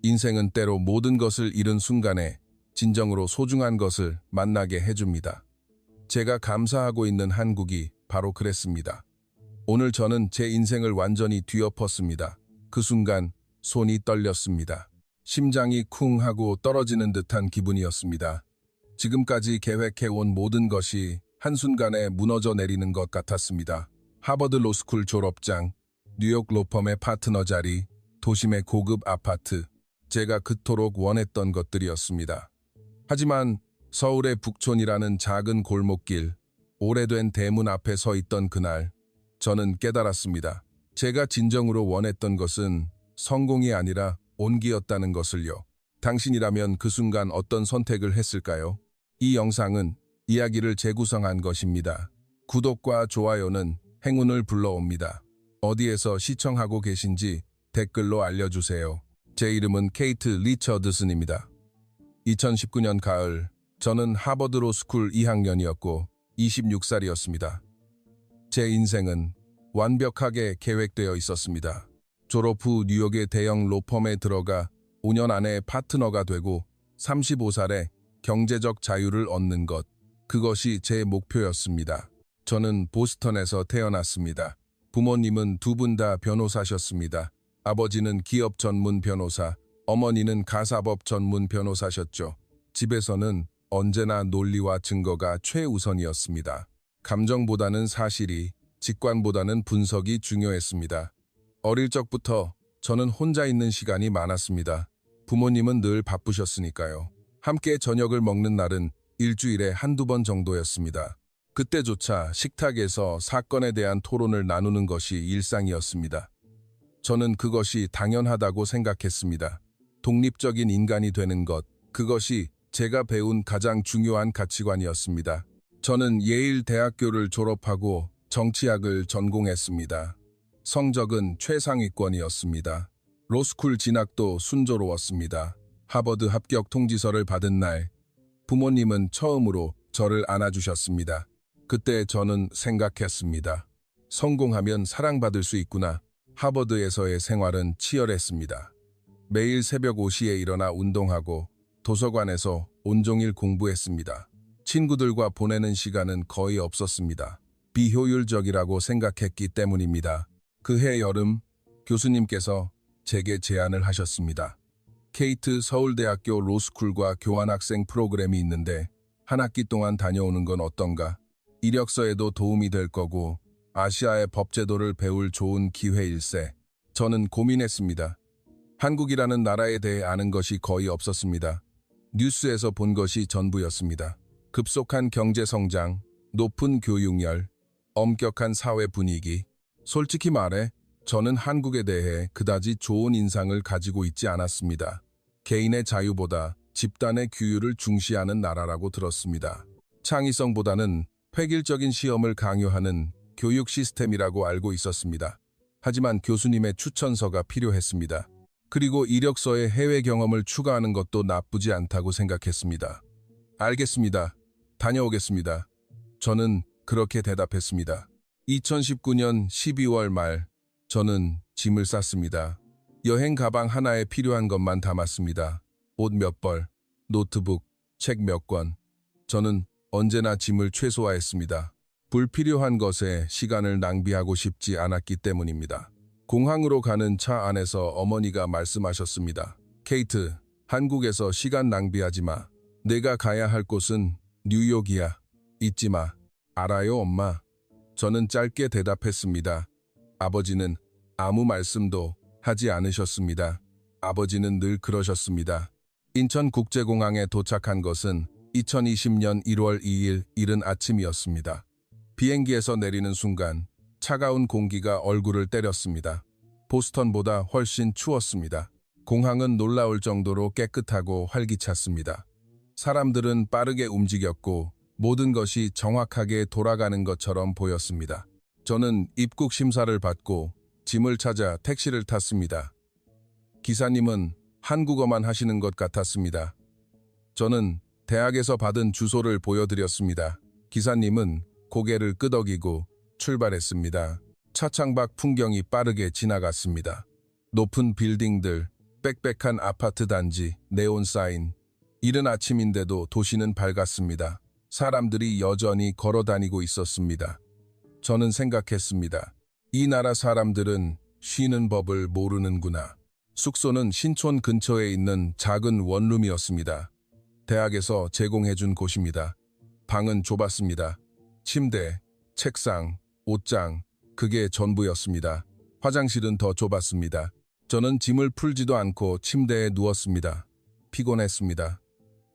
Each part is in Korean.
인생은 때로 모든 것을 잃은 순간에 진정으로 소중한 것을 만나게 해줍니다. 제가 감사하고 있는 한국이 바로 그랬습니다. 오늘 저는 제 인생을 완전히 뒤엎었습니다. 그 순간 손이 떨렸습니다. 심장이 쿵 하고 떨어지는 듯한 기분이었습니다. 지금까지 계획해온 모든 것이 한순간에 무너져 내리는 것 같았습니다. 하버드 로스쿨 졸업장, 뉴욕 로펌의 파트너 자리, 도심의 고급 아파트, 제가 그토록 원했던 것들이었습니다. 하지만 서울의 북촌이라는 작은 골목길, 오래된 대문 앞에 서 있던 그날, 저는 깨달았습니다. 제가 진정으로 원했던 것은 성공이 아니라 온기였다는 것을요. 당신이라면 그 순간 어떤 선택을 했을까요? 이 영상은 이야기를 재구성한 것입니다. 구독과 좋아요는 행운을 불러옵니다. 어디에서 시청하고 계신지 댓글로 알려주세요. 제 이름은 케이트 리처드슨입니다. 2019년 가을, 저는 하버드 로스쿨 2학년이었고 26살이었습니다. 제 인생은 완벽하게 계획되어 있었습니다. 졸업 후 뉴욕의 대형 로펌에 들어가 5년 안에 파트너가 되고 35살에 경제적 자유를 얻는 것, 그것이 제 목표였습니다. 저는 보스턴에서 태어났습니다. 부모님은 두 분 다 변호사셨습니다. 아버지는 기업 전문 변호사, 어머니는 가사법 전문 변호사셨죠. 집에서는 언제나 논리와 증거가 최우선이었습니다. 감정보다는 사실이, 직관보다는 분석이 중요했습니다. 어릴 적부터 저는 혼자 있는 시간이 많았습니다. 부모님은 늘 바쁘셨으니까요. 함께 저녁을 먹는 날은 일주일에 한두 번 정도였습니다. 그때조차 식탁에서 사건에 대한 토론을 나누는 것이 일상이었습니다. 저는 그것이 당연하다고 생각했습니다. 독립적인 인간이 되는 것, 그것이 제가 배운 가장 중요한 가치관이었습니다. 저는 예일 대학교를 졸업하고 정치학을 전공했습니다. 성적은 최상위권이었습니다. 로스쿨 진학도 순조로웠습니다. 하버드 합격 통지서를 받은 날, 부모님은 처음으로 저를 안아주셨습니다. 그때 저는 생각했습니다. 성공하면 사랑받을 수 있구나. 하버드에서의 생활은 치열했습니다. 매일 새벽 5시에 일어나 운동하고 도서관에서 온종일 공부했습니다. 친구들과 보내는 시간은 거의 없었습니다. 비효율적이라고 생각했기 때문입니다. 그해 여름, 교수님께서 제게 제안을 하셨습니다. 케이트, 서울대학교 로스쿨과 교환학생 프로그램이 있는데 한 학기 동안 다녀오는 건 어떤가? 이력서에도 도움이 될 거고 아시아의 법제도를 배울 좋은 기회일세. 저는 고민했습니다. 한국이라는 나라에 대해 아는 것이 거의 없었습니다. 뉴스에서 본 것이 전부였습니다. 급속한 경제 성장, 높은 교육열, 엄격한 사회 분위기. 솔직히 말해 저는 한국에 대해 그다지 좋은 인상을 가지고 있지 않았습니다. 개인의 자유보다 집단의 규율을 중시하는 나라라고 들었습니다. 창의성보다는 획일적인 시험을 강요하는 교육 시스템이라고 알고 있었습니다. 하지만 교수님의 추천서가 필요했습니다. 그리고 이력서에 해외 경험을 추가하는 것도 나쁘지 않다고 생각했습니다. 알겠습니다. 다녀오겠습니다. 저는 그렇게 대답했습니다. 2019년 12월 말, 저는 짐을 쌌습니다. 여행 가방 하나에 필요한 것만 담았습니다. 옷 몇 벌, 노트북, 책 몇 권. 저는 언제나 짐을 최소화했습니다. 불필요한 것에 시간을 낭비하고 싶지 않았기 때문입니다. 공항으로 가는 차 안에서 어머니가 말씀하셨습니다. 케이트, 한국에서 시간 낭비하지 마. 내가 가야 할 곳은 뉴욕이야. 잊지 마. 알아요, 엄마? 저는 짧게 대답했습니다. 아버지는 아무 말씀도 하지 않으셨습니다. 아버지는 늘 그러셨습니다. 인천국제공항에 도착한 것은 2020년 1월 2일 이른 아침이었습니다. 비행기에서 내리는 순간 차가운 공기가 얼굴을 때렸습니다. 보스턴보다 훨씬 추웠습니다. 공항은 놀라울 정도로 깨끗하고 활기찼습니다. 사람들은 빠르게 움직였고 모든 것이 정확하게 돌아가는 것처럼 보였습니다. 저는 입국 심사를 받고 짐을 찾아 택시를 탔습니다. 기사님은 한국어만 하시는 것 같았습니다. 저는 대학에서 받은 주소를 보여드렸습니다. 기사님은 고개를 끄덕이고 출발했습니다. 차창밖 풍경이 빠르게 지나갔습니다. 높은 빌딩들, 빽빽한 아파트 단지, 네온 사인. 이른 아침인데도 도시는 밝았습니다. 사람들이 여전히 걸어 다니고 있었습니다. 저는 생각했습니다. 이 나라 사람들은 쉬는 법을 모르는구나. 숙소는 신촌 근처에 있는 작은 원룸이었습니다. 대학에서 제공해준 곳입니다. 방은 좁았습니다. 침대, 책상, 옷장, 그게 전부였습니다. 화장실은 더 좁았습니다. 저는 짐을 풀지도 않고 침대에 누웠습니다. 피곤했습니다.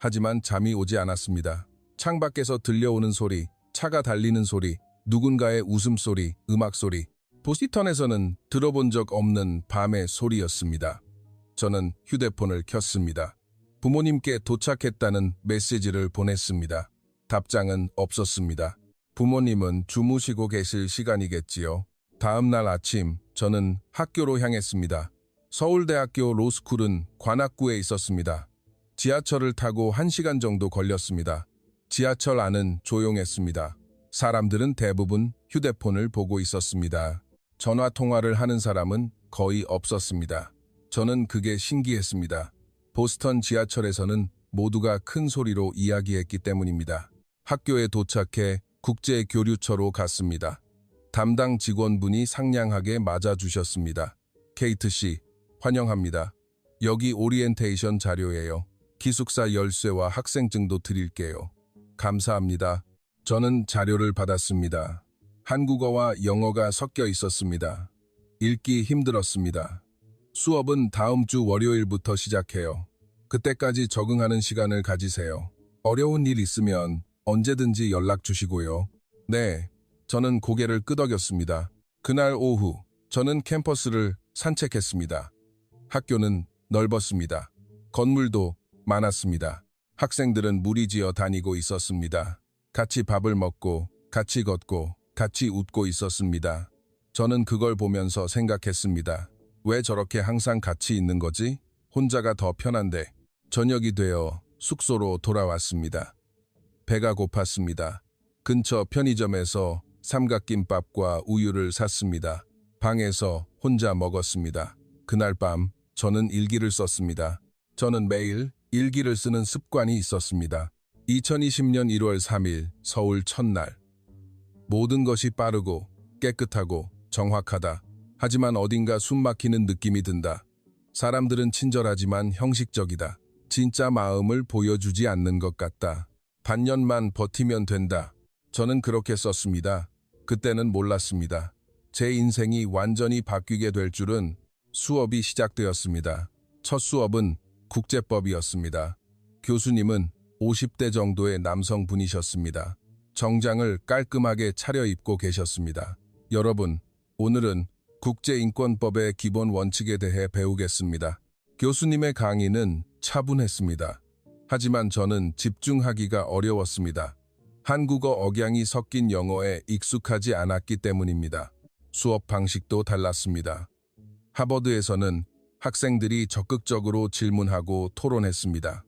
하지만 잠이 오지 않았습니다. 창밖에서 들려오는 소리, 차가 달리는 소리, 누군가의 웃음소리, 음악소리, 보스턴에서는 들어본 적 없는 밤의 소리였습니다. 저는 휴대폰을 켰습니다. 부모님께 도착했다는 메시지를 보냈습니다. 답장은 없었습니다. 부모님은 주무시고 계실 시간이겠지요. 다음 날 아침 저는 학교로 향했습니다. 서울대학교 로스쿨은 관악구에 있었습니다. 지하철을 타고 1시간 정도 걸렸습니다. 지하철 안은 조용했습니다. 사람들은 대부분 휴대폰을 보고 있었습니다. 전화 통화를 하는 사람은 거의 없었습니다. 저는 그게 신기했습니다. 보스턴 지하철에서는 모두가 큰 소리로 이야기했기 때문입니다. 학교에 도착해 국제교류처로 갔습니다. 담당 직원분이 상냥하게 맞아주셨습니다. 케이트 씨, 환영합니다. 여기 오리엔테이션 자료예요. 기숙사 열쇠와 학생증도 드릴게요. 감사합니다. 저는 자료를 받았습니다. 한국어와 영어가 섞여 있었습니다. 읽기 힘들었습니다. 수업은 다음 주 월요일부터 시작해요. 그때까지 적응하는 시간을 가지세요. 어려운 일 있으면 언제든지 연락 주시고요. 네, 저는 고개를 끄덕였습니다. 그날 오후, 저는 캠퍼스를 산책했습니다. 학교는 넓었습니다. 건물도 많았습니다. 학생들은 무리지어 다니고 있었습니다. 같이 밥을 먹고, 같이 걷고, 같이 웃고 있었습니다. 저는 그걸 보면서 생각했습니다. 왜 저렇게 항상 같이 있는 거지? 혼자가 더 편한데. 저녁이 되어 숙소로 돌아왔습니다. 배가 고팠습니다. 근처 편의점에서 삼각김밥과 우유를 샀습니다. 방에서 혼자 먹었습니다. 그날 밤 저는 일기를 썼습니다. 저는 매일 일기를 쓰는 습관이 있었습니다. 2020년 1월 3일 서울 첫날. 모든 것이 빠르고 깨끗하고 정확하다. 하지만 어딘가 숨막히는 느낌이 든다. 사람들은 친절하지만 형식적이다. 진짜 마음을 보여주지 않는 것 같다. 반년만 버티면 된다. 저는 그렇게 썼습니다. 그때는 몰랐습니다. 제 인생이 완전히 바뀌게 될 줄은. 수업이 시작되었습니다. 첫 수업은 국제법이었습니다. 교수님은 50대 정도의 남성분이셨습니다. 정장을 깔끔하게 차려입고 계셨습니다. 여러분, 오늘은 국제인권법의 기본 원칙에 대해 배우겠습니다. 교수님의 강의는 차분했습니다. 하지만 저는 집중하기가 어려웠습니다. 한국어 억양이 섞인 영어에 익숙하지 않았기 때문입니다. 수업 방식도 달랐습니다. 하버드에서는 학생들이 적극적으로 질문하고 토론했습니다.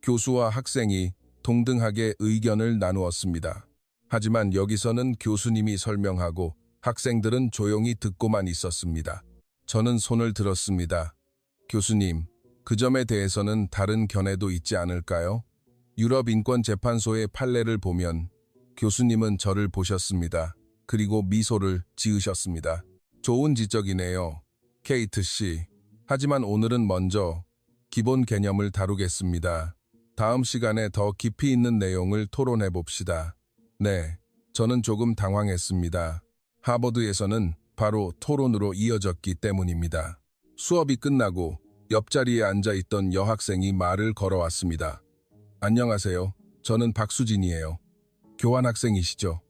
교수와 학생이 동등하게 의견을 나누었습니다. 하지만 여기서는 교수님이 설명하고 학생들은 조용히 듣고만 있었습니다. 저는 손을 들었습니다. 교수님, 그 점에 대해서는 다른 견해도 있지 않을까요? 유럽인권재판소의 판례를 보면 교수님은 저를 보셨습니다. 그리고 미소를 지으셨습니다. 좋은 지적이네요, 케이트 씨. 하지만 오늘은 먼저 기본 개념을 다루겠습니다. 다음 시간에 더 깊이 있는 내용을 토론해 봅시다. 네, 저는 조금 당황했습니다. 하버드에서는 바로 토론으로 이어졌기 때문입니다. 수업이 끝나고 옆자리에 앉아있던 여학생이 말을 걸어왔습니다. 안녕하세요. 저는 박수진이에요. 교환학생이시죠?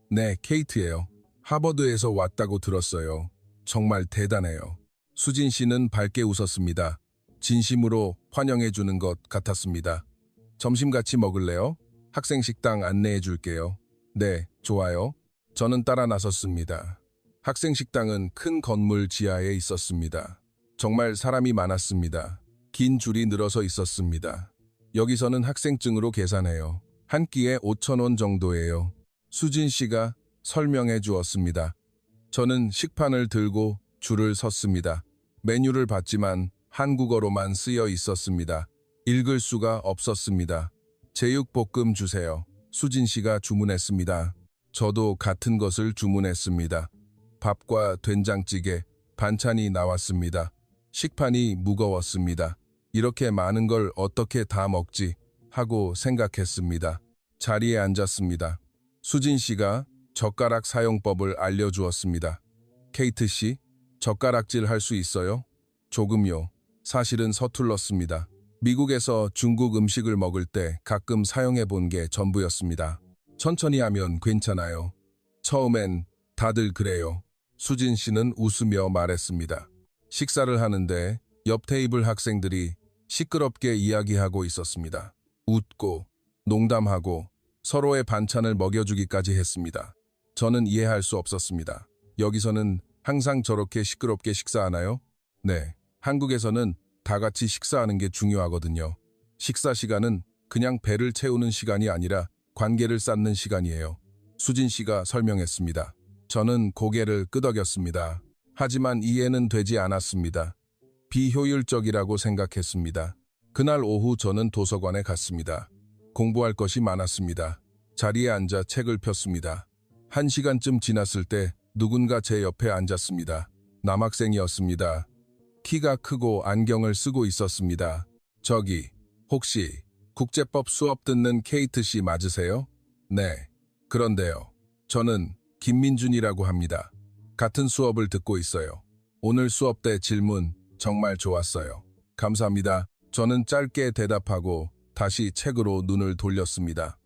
네, 케이트예요. 하버드에서 왔다고 들었어요. 정말 대단해요. 수진 씨는 밝게 웃었습니다. 진심으로 환영해 주는 것 같았습니다. 점심 같이 먹을래요? 학생 식당 안내해 줄게요. 네, 좋아요. 저는 따라 나섰습니다. 학생 식당은 큰 건물 지하에 있었습니다. 정말 사람이 많았습니다. 긴 줄이 늘어서 있었습니다. 여기서는 학생증으로 계산해요. 한 끼에 5,000원 정도예요. 수진 씨가 설명해 주었습니다. 저는 식판을 들고 줄을 섰습니다. 메뉴를 봤지만 한국어로만 쓰여 있었습니다. 읽을 수가 없었습니다. 제육볶음 주세요. 수진 씨가 주문했습니다. 저도 같은 것을 주문했습니다. 밥과 된장찌개, 반찬이 나왔습니다. 식판이 무거웠습니다. 이렇게 많은 걸 어떻게 다 먹지? 하고 생각했습니다. 자리에 앉았습니다. 수진 씨가 젓가락 사용법을 알려주었습니다. 케이트 씨, 젓가락질 할 수 있어요? 조금요. 사실은 서툴렀습니다. 미국에서 중국 음식을 먹을 때 가끔 사용해 본 게 전부였습니다. 천천히 하면 괜찮아요. 처음엔 다들 그래요. 수진 씨는 웃으며 말했습니다. 식사를 하는데 옆 테이블 학생들이 시끄럽게 이야기하고 있었습니다. 웃고 농담하고 서로의 반찬을 먹여주기까지 했습니다. 저는 이해할 수 없었습니다. 여기서는 항상 저렇게 시끄럽게 식사하나요? 네, 한국에서는 다 같이 식사하는 게 중요하거든요. 식사 시간은 그냥 배를 채우는 시간이 아니라 관계를 쌓는 시간이에요. 수진 씨가 설명했습니다. 저는 고개를 끄덕였습니다. 하지만 이해는 되지 않았습니다. 비효율적이라고 생각했습니다. 그날 오후 저는 도서관에 갔습니다. 공부할 것이 많았습니다. 자리에 앉아 책을 폈습니다. 1시간쯤 지났을 때 누군가 제 옆에 앉았습니다. 남학생이었습니다. 키가 크고 안경을 쓰고 있었습니다. 저기, 혹시 국제법 수업 듣는 케이트 씨 맞으세요? 네. 그런데요. 저는 김민준이라고 합니다. 같은 수업을 듣고 있어요. 오늘 수업 때 질문 정말 좋았어요. 감사합니다. 저는 짧게 대답하고 다시 책으로 눈을 돌렸습니다.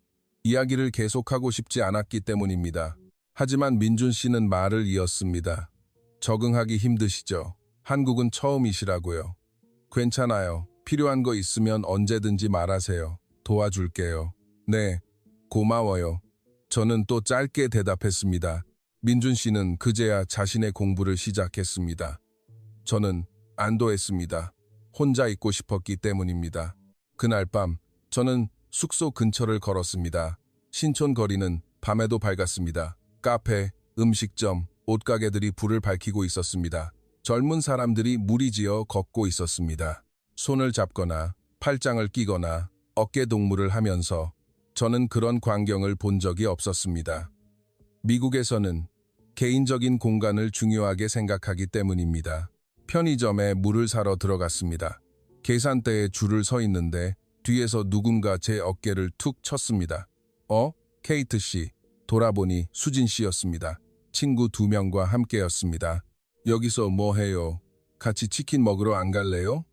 이야기를 계속하고 싶지 않았기 때문입니다. 하지만 민준 씨는 말을 이었습니다. 적응하기 힘드시죠? 한국은 처음이시라고요. 괜찮아요. 필요한 거 있으면 언제든지 말하세요. 도와줄게요. 네, 고마워요. 저는 또 짧게 대답했습니다. 민준 씨는 그제야 자신의 공부를 시작했습니다. 저는 안도했습니다. 혼자 있고 싶었기 때문입니다. 그날 밤 저는 숙소 근처를 걸었습니다. 신촌 거리는 밤에도 밝았습니다. 카페, 음식점, 옷가게들이 불을 밝히고 있었습니다. 젊은 사람들이 무리지어 걷고 있었습니다. 손을 잡거나 팔짱을 끼거나 어깨 동무를 하면서 저는 그런 광경을 본 적이 없었습니다. 미국에서는 개인적인 공간을 중요하게 생각하기 때문입니다. 편의점에 물을 사러 들어갔습니다. 계산대에 줄을 서 있는데 뒤에서 누군가 제 어깨를 툭 쳤습니다. 케이트 씨. 돌아보니 수진 씨였습니다. 친구 2명과 함께였습니다. 여기서 뭐 해요? 같이 치킨 먹으러 안 갈래요?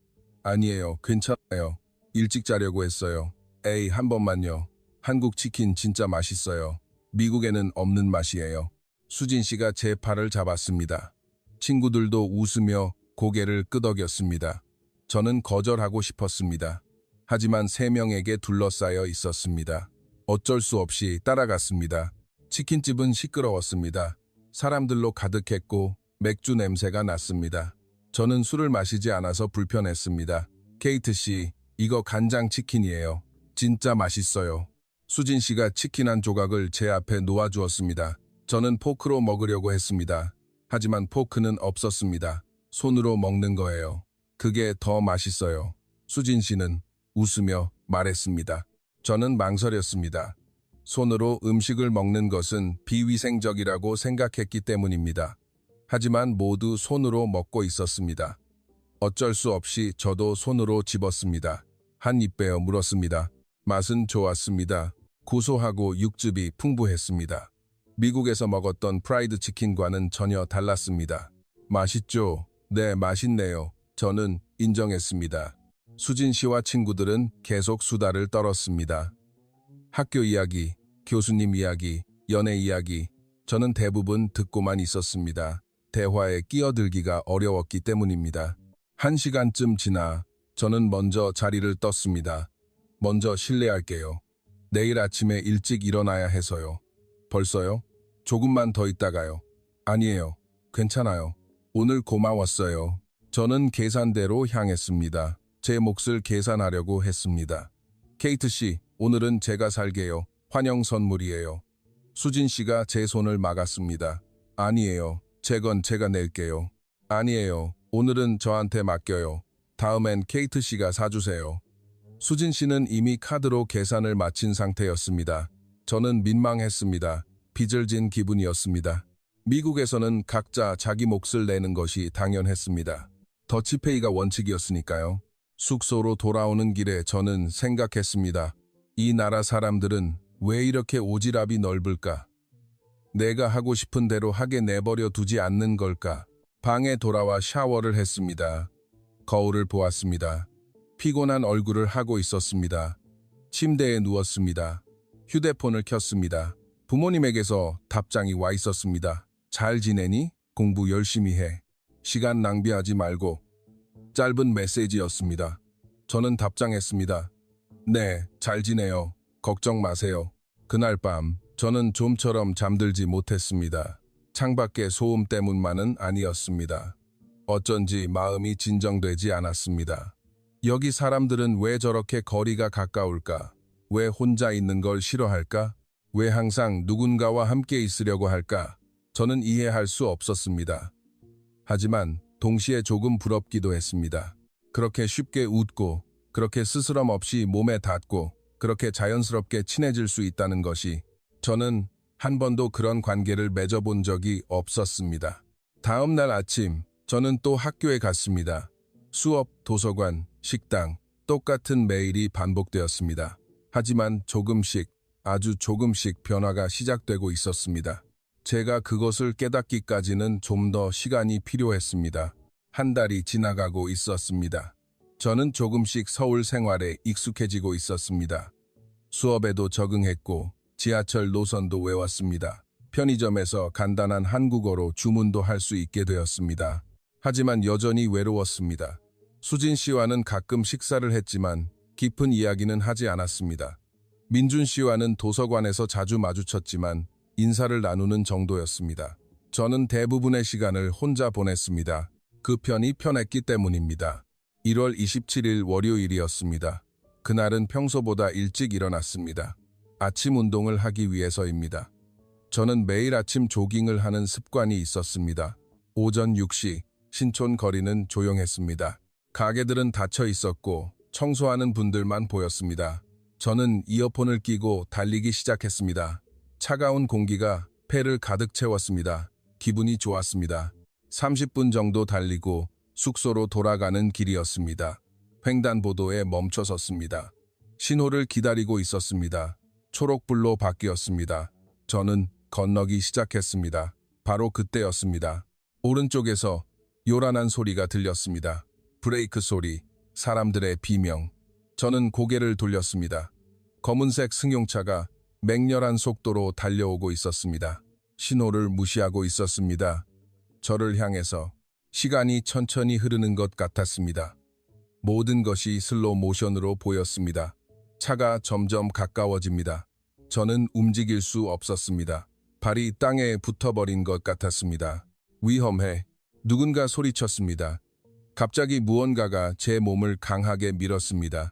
아니에요. 괜찮아요. 일찍 자려고 했어요. 에이, 한 번만요. 한국 치킨 진짜 맛있어요. 미국에는 없는 맛이에요. 수진 씨가 제 팔을 잡았습니다. 친구들도 웃으며 고개를 끄덕였습니다. 저는 거절하고 싶었습니다. 하지만 3명에게 둘러싸여 있었습니다. 어쩔 수 없이 따라갔습니다. 치킨집은 시끄러웠습니다. 사람들로 가득했고 맥주 냄새가 났습니다. 저는 술을 마시지 않아서 불편했습니다. 케이트 씨, 이거 간장 치킨이에요. 진짜 맛있어요. 수진 씨가 치킨 한 조각을 제 앞에 놓아주었습니다. 저는 포크로 먹으려고 했습니다. 하지만 포크는 없었습니다. 손으로 먹는 거예요. 그게 더 맛있어요. 수진 씨는 웃으며 말했습니다. 저는 망설였습니다. 손으로 음식을 먹는 것은 비위생적이라고 생각했기 때문입니다. 하지만 모두 손으로 먹고 있었습니다. 어쩔 수 없이 저도 손으로 집었습니다. 한 입 베어 물었습니다. 맛은 좋았습니다. 고소하고 육즙이 풍부했습니다. 미국에서 먹었던 프라이드 치킨과는 전혀 달랐습니다. 맛있죠? 네, 맛있네요. 저는 인정했습니다. 수진 씨와 친구들은 계속 수다를 떨었습니다. 학교 이야기, 교수님 이야기, 연애 이야기, 저는 대부분 듣고만 있었습니다. 대화에 끼어들기가 어려웠기 때문입니다. 1시간쯤 지나 저는 먼저 자리를 떴습니다. 먼저 실례할게요. 내일 아침에 일찍 일어나야 해서요. 벌써요? 조금만 더 있다가요. 아니에요. 괜찮아요. 오늘 고마웠어요. 저는 계산대로 향했습니다. 제 몫을 계산하려고 했습니다. 케이트 씨, 오늘은 제가 살게요. 환영 선물이에요. 수진 씨가 제 손을 막았습니다. 아니에요. 제 건 제가 낼게요. 아니에요. 오늘은 저한테 맡겨요. 다음엔 케이트 씨가 사주세요. 수진 씨는 이미 카드로 계산을 마친 상태였습니다. 저는 민망했습니다. 빚을 진 기분이었습니다. 미국에서는 각자 자기 몫을 내는 것이 당연했습니다. 더치페이가 원칙이었으니까요. 숙소로 돌아오는 길에 저는 생각했습니다. 이 나라 사람들은 왜 이렇게 오지랖이 넓을까? 내가 하고 싶은 대로 하게 내버려 두지 않는 걸까? 방에 돌아와 샤워를 했습니다. 거울을 보았습니다. 피곤한 얼굴을 하고 있었습니다. 침대에 누웠습니다. 휴대폰을 켰습니다. 부모님에게서 답장이 와 있었습니다. 잘 지내니? 공부 열심히 해. 시간 낭비하지 말고. 짧은 메시지였습니다. 저는 답장했습니다. 네, 잘 지내요. 걱정 마세요. 그날 밤 저는 좀처럼 잠들지 못했습니다. 창밖의 소음 때문만은 아니었습니다. 어쩐지 마음이 진정되지 않았습니다. 여기 사람들은 왜 저렇게 거리가 가까울까? 왜 혼자 있는 걸 싫어할까? 왜 항상 누군가와 함께 있으려고 할까? 저는 이해할 수 없었습니다. 하지만 동시에 조금 부럽기도 했습니다. 그렇게 쉽게 웃고, 그렇게 스스럼 없이 몸에 닿고, 그렇게 자연스럽게 친해질 수 있다는 것이 저는 한 번도 그런 관계를 맺어본 적이 없었습니다. 다음 날 아침, 저는 또 학교에 갔습니다. 수업, 도서관, 식당, 똑같은 매일이 반복되었습니다. 하지만 조금씩, 아주 조금씩 변화가 시작되고 있었습니다. 제가 그것을 깨닫기까지는 좀 더 시간이 필요했습니다. 한 달이 지나가고 있었습니다. 저는 조금씩 서울 생활에 익숙해지고 있었습니다. 수업에도 적응했고 지하철 노선도 외웠습니다. 편의점에서 간단한 한국어로 주문도 할 수 있게 되었습니다. 하지만 여전히 외로웠습니다. 수진 씨와는 가끔 식사를 했지만 깊은 이야기는 하지 않았습니다. 민준 씨와는 도서관에서 자주 마주쳤지만 인사를 나누는 정도였습니다. 저는 대부분의 시간을 혼자 보냈습니다. 그 편이 편했기 때문입니다. 1월 27일 월요일이었습니다. 그날은 평소보다 일찍 일어났습니다. 아침 운동을 하기 위해서입니다. 저는 매일 아침 조깅을 하는 습관이 있었습니다. 오전 6시, 신촌 거리는 조용했습니다. 가게들은 닫혀 있었고 청소하는 분들만 보였습니다. 저는 이어폰을 끼고 달리기 시작했습니다. 차가운 공기가 폐를 가득 채웠습니다. 기분이 좋았습니다. 30분 정도 달리고 숙소로 돌아가는 길이었습니다. 횡단보도에 멈춰 섰습니다. 신호를 기다리고 있었습니다. 초록불로 바뀌었습니다. 저는 건너기 시작했습니다. 바로 그때였습니다. 오른쪽에서 요란한 소리가 들렸습니다. 브레이크 소리, 사람들의 비명. 저는 고개를 돌렸습니다. 검은색 승용차가 맹렬한 속도로 달려오고 있었습니다. 신호를 무시하고 있었습니다. 저를 향해서 시간이 천천히 흐르는 것 같았습니다. 모든 것이 슬로우 모션으로 보였습니다. 차가 점점 가까워집니다. 저는 움직일 수 없었습니다. 발이 땅에 붙어버린 것 같았습니다. 위험해. 누군가 소리쳤습니다. 갑자기 무언가가 제 몸을 강하게 밀었습니다.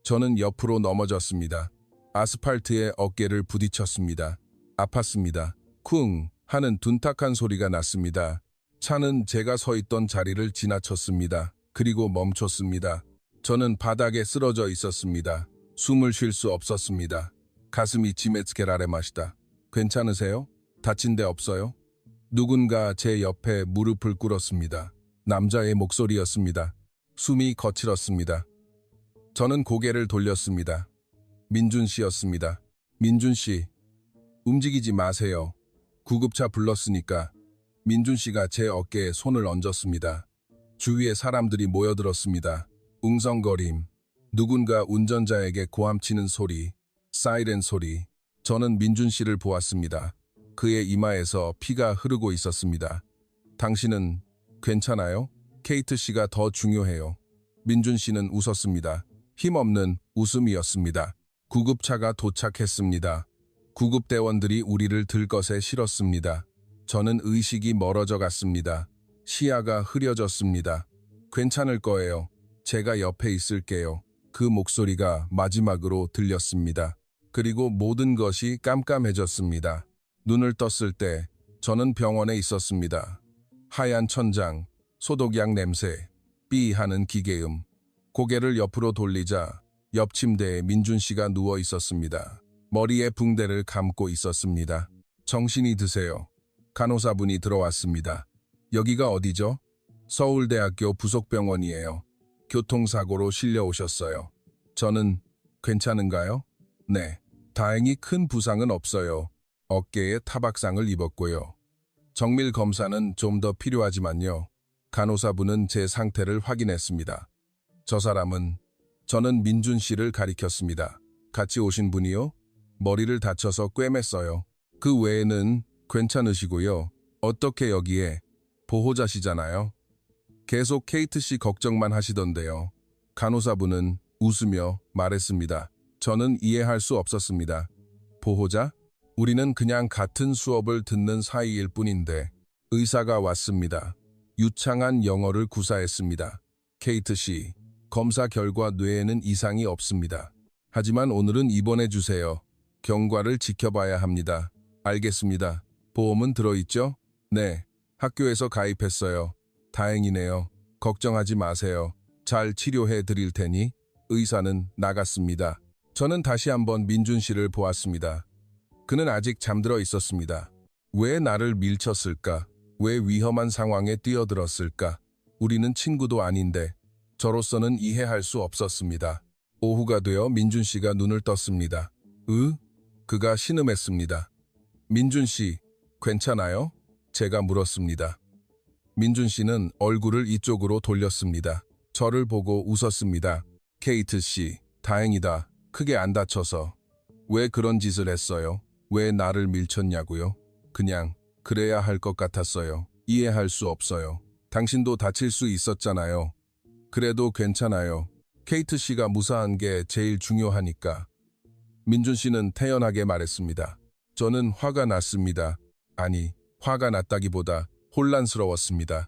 저는 옆으로 넘어졌습니다. 아스팔트에 어깨를 부딪혔습니다. 아팠습니다. 쿵 하는 둔탁한 소리가 났습니다. 차는 제가 서 있던 자리를 지나쳤습니다. 그리고 멈췄습니다. 저는 바닥에 쓰러져 있었습니다. 숨을 쉴 수 없었습니다. 가슴이 지메츠케라레마시다. 괜찮으세요? 다친 데 없어요? 누군가 제 옆에 무릎을 꿇었습니다. 남자의 목소리였습니다. 숨이 거칠었습니다. 저는 고개를 돌렸습니다. 민준 씨였습니다. 민준 씨, 움직이지 마세요. 구급차 불렀으니까. 민준 씨가 제 어깨에 손을 얹었습니다. 주위에 사람들이 모여들었습니다. 웅성거림, 누군가 운전자에게 고함치는 소리, 사이렌 소리. 저는 민준 씨를 보았습니다. 그의 이마에서 피가 흐르고 있었습니다. 당신은 괜찮아요? 케이트 씨가 더 중요해요. 민준 씨는 웃었습니다. 힘없는 웃음이었습니다. 구급차가 도착했습니다. 구급대원들이 우리를 들 것에 실었습니다. 저는 의식이 멀어져 갔습니다. 시야가 흐려졌습니다. 괜찮을 거예요. 제가 옆에 있을게요. 그 목소리가 마지막으로 들렸습니다. 그리고 모든 것이 깜깜해졌습니다. 눈을 떴을 때 저는 병원에 있었습니다. 하얀 천장, 소독약 냄새, 삐 하는 기계음. 고개를 옆으로 돌리자 옆 침대에 민준 씨가 누워 있었습니다. 머리에 붕대를 감고 있었습니다. 정신이 드세요. 간호사분이 들어왔습니다. 여기가 어디죠? 서울대학교 부속병원이에요. 교통사고로 실려오셨어요. 저는 괜찮은가요? 네. 다행히 큰 부상은 없어요. 어깨에 타박상을 입었고요. 정밀 검사는 좀 더 필요하지만요. 간호사분은 제 상태를 확인했습니다. 저 사람은 저는 민준 씨를 가리켰습니다. 같이 오신 분이요? 머리를 다쳐서 꿰맸어요. 그 외에는 괜찮으시고요. 어떻게 여기에 보호자시잖아요. 계속 케이트 씨 걱정만 하시던데요. 간호사분은 웃으며 말했습니다. 저는 이해할 수 없었습니다. 보호자? 우리는 그냥 같은 수업을 듣는 사이일 뿐인데 의사가 왔습니다. 유창한 영어를 구사했습니다. 케이트 씨, 검사 결과 뇌에는 이상이 없습니다. 하지만 오늘은 입원해 주세요. 경과를 지켜봐야 합니다. 알겠습니다. 보험은 들어있죠? 네, 학교에서 가입했어요. 다행이네요. 걱정하지 마세요. 잘 치료해 드릴 테니. 의사는 나갔습니다. 저는 다시 한번 민준 씨를 보았습니다. 그는 아직 잠들어 있었습니다. 왜 나를 밀쳤을까? 왜 위험한 상황에 뛰어들었을까? 우리는 친구도 아닌데 저로서는 이해할 수 없었습니다. 오후가 되어 민준 씨가 눈을 떴습니다. 그가 신음했습니다. 민준 씨, 괜찮아요? 제가 물었습니다. 민준 씨는 얼굴을 이쪽으로 돌렸습니다. 저를 보고 웃었습니다. 케이트 씨, 다행이다. 크게 안 다쳐서. 왜 그런 짓을 했어요? 왜 나를 밀쳤냐고요? 그냥 그래야 할 것 같았어요. 이해할 수 없어요. 당신도 다칠 수 있었잖아요. 그래도 괜찮아요. 케이트 씨가 무사한 게 제일 중요하니까. 민준 씨는 태연하게 말했습니다. 저는 화가 났습니다. 아니, 화가 났다기보다 혼란스러웠습니다.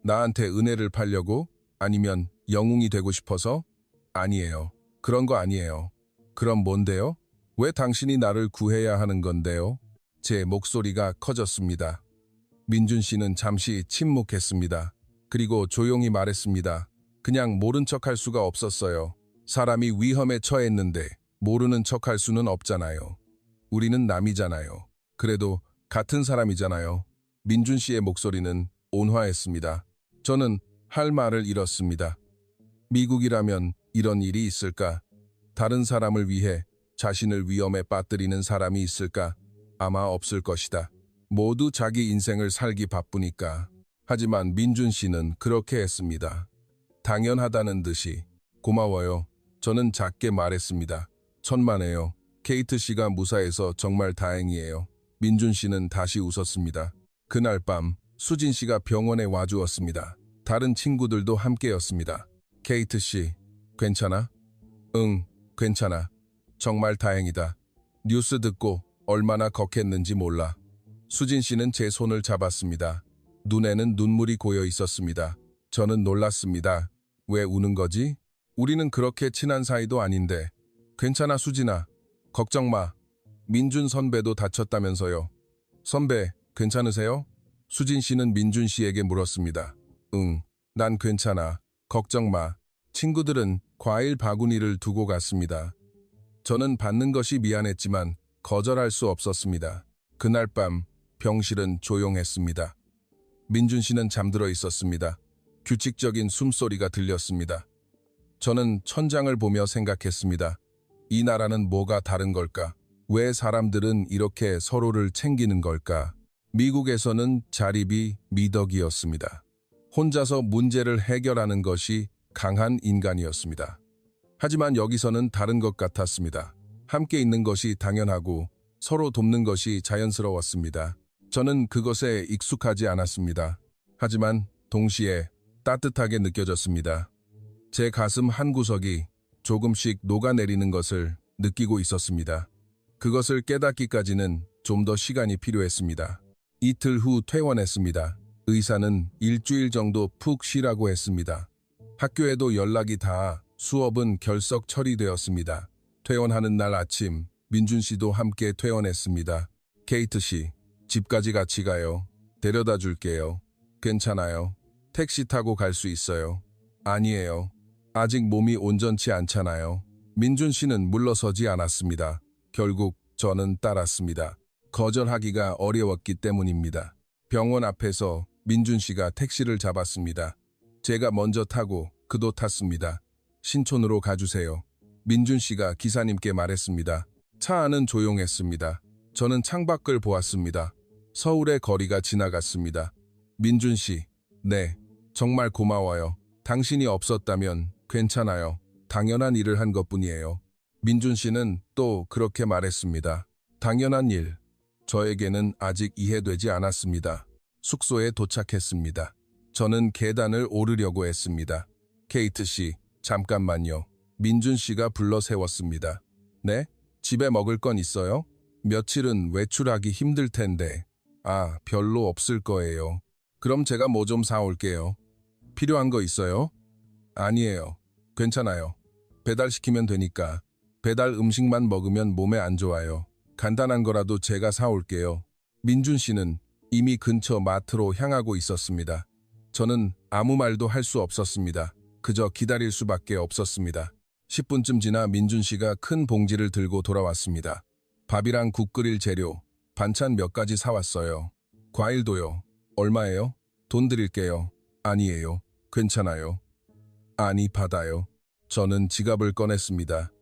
나한테 은혜를 팔려고? 아니면 영웅이 되고 싶어서? 아니에요. 그런 거 아니에요. 그럼 뭔데요? 왜 당신이 나를 구해야 하는 건데요? 제 목소리가 커졌습니다. 민준 씨는 잠시 침묵했습니다. 그리고 조용히 말했습니다. 그냥 모른 척할 수가 없었어요. 사람이 위험에 처했는데 모르는 척할 수는 없잖아요. 우리는 남이잖아요. 그래도 같은 사람이잖아요. 민준 씨의 목소리는 온화했습니다. 저는 할 말을 잃었습니다. 미국이라면 이런 일이 있을까? 다른 사람을 위해 자신을 위험에 빠뜨리는 사람이 있을까? 아마 없을 것이다. 모두 자기 인생을 살기 바쁘니까. 하지만 민준 씨는 그렇게 했습니다. 당연하다는 듯이. 고마워요. 저는 작게 말했습니다. 천만에요. 케이트 씨가 무사해서 정말 다행이에요. 민준 씨는 다시 웃었습니다. 그날 밤 수진 씨가 병원에 와주었습니다. 다른 친구들도 함께였습니다. 케이트 씨, 괜찮아? 응, 괜찮아. 정말 다행이다. 뉴스 듣고 얼마나 걱했는지 몰라. 수진 씨는 제 손을 잡았습니다. 눈에는 눈물이 고여 있었습니다. 저는 놀랐습니다. 왜 우는 거지? 우리는 그렇게 친한 사이도 아닌데. 괜찮아, 수진아. 걱정 마. 민준 선배도 다쳤다면서요. 선배, 괜찮으세요? 수진 씨는 민준 씨에게 물었습니다. 응, 난 괜찮아. 걱정 마. 친구들은 과일 바구니를 두고 갔습니다. 저는 받는 것이 미안했지만 거절할 수 없었습니다. 그날 밤 병실은 조용했습니다. 민준 씨는 잠들어 있었습니다. 규칙적인 숨소리가 들렸습니다. 저는 천장을 보며 생각했습니다. 이 나라는 뭐가 다른 걸까? 왜 사람들은 이렇게 서로를 챙기는 걸까? 미국에서는 자립이 미덕이었습니다. 혼자서 문제를 해결하는 것이 강한 인간이었습니다. 하지만 여기서는 다른 것 같았습니다. 함께 있는 것이 당연하고 서로 돕는 것이 자연스러웠습니다. 저는 그것에 익숙하지 않았습니다. 하지만 동시에 따뜻하게 느껴졌습니다. 제 가슴 한구석이 조금씩 녹아내리는 것을 느끼고 있었습니다. 그것을 깨닫기까지는 좀 더 시간이 필요했습니다. 이틀 후 퇴원했습니다. 의사는 일주일 정도 푹 쉬라고 했습니다. 학교에도 연락이 닿아 수업은 결석 처리되었습니다. 퇴원하는 날 아침, 민준 씨도 함께 퇴원했습니다. 케이트 씨, 집까지 같이 가요. 데려다 줄게요. 괜찮아요. 택시 타고 갈 수 있어요. 아니에요. 아직 몸이 온전치 않잖아요. 민준 씨는 물러서지 않았습니다. 결국 저는 따랐습니다. 거절하기가 어려웠기 때문입니다. 병원 앞에서 민준 씨가 택시를 잡았습니다. 제가 먼저 타고 그도 탔습니다. 신촌으로 가주세요. 민준 씨가 기사님께 말했습니다. 차 안은 조용했습니다. 저는 창밖을 보았습니다. 서울의 거리가 지나갔습니다. 민준 씨, 네, 정말 고마워요. 당신이 없었다면 괜찮아요. 당연한 일을 한 것뿐이에요. 민준 씨는 또 그렇게 말했습니다. 당연한 일. 저에게는 아직 이해되지 않았습니다. 숙소에 도착했습니다. 저는 계단을 오르려고 했습니다. 케이트 씨, 잠깐만요. 민준 씨가 불러 세웠습니다. 네? 집에 먹을 건 있어요? 며칠은 외출하기 힘들 텐데. 아, 별로 없을 거예요. 그럼 제가 뭐 좀 사올게요. 필요한 거 있어요? 아니에요. 괜찮아요. 배달시키면 되니까. 배달 음식만 먹으면 몸에 안 좋아요. 간단한 거라도 제가 사올게요. 민준 씨는 이미 근처 마트로 향하고 있었습니다. 저는 아무 말도 할 수 없었습니다. 그저 기다릴 수밖에 없었습니다. 10분쯤 지나 민준 씨가 큰 봉지를 들고 돌아왔습니다. 밥이랑 국 끓일 재료, 반찬 몇 가지 사왔어요. 과일도요. 얼마예요? 돈 드릴게요. 아니에요. 괜찮아요. 아니, 받아요. 저는 지갑을 꺼냈습니다.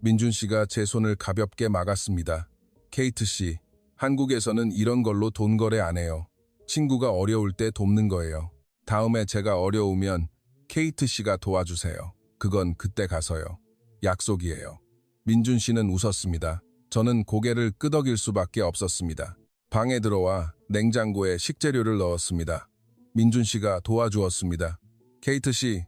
민준 씨가 제 손을 가볍게 막았습니다. 케이트 씨, 한국에서는 이런 걸로 돈 거래 안 해요. 친구가 어려울 때 돕는 거예요. 다음에 제가 어려우면 케이트 씨가 도와주세요. 그건 그때 가서요. 약속이에요. 민준 씨는 웃었습니다. 저는 고개를 끄덕일 수밖에 없었습니다. 방에 들어와 냉장고에 식재료를 넣었습니다. 민준 씨가 도와주었습니다. 케이트 씨,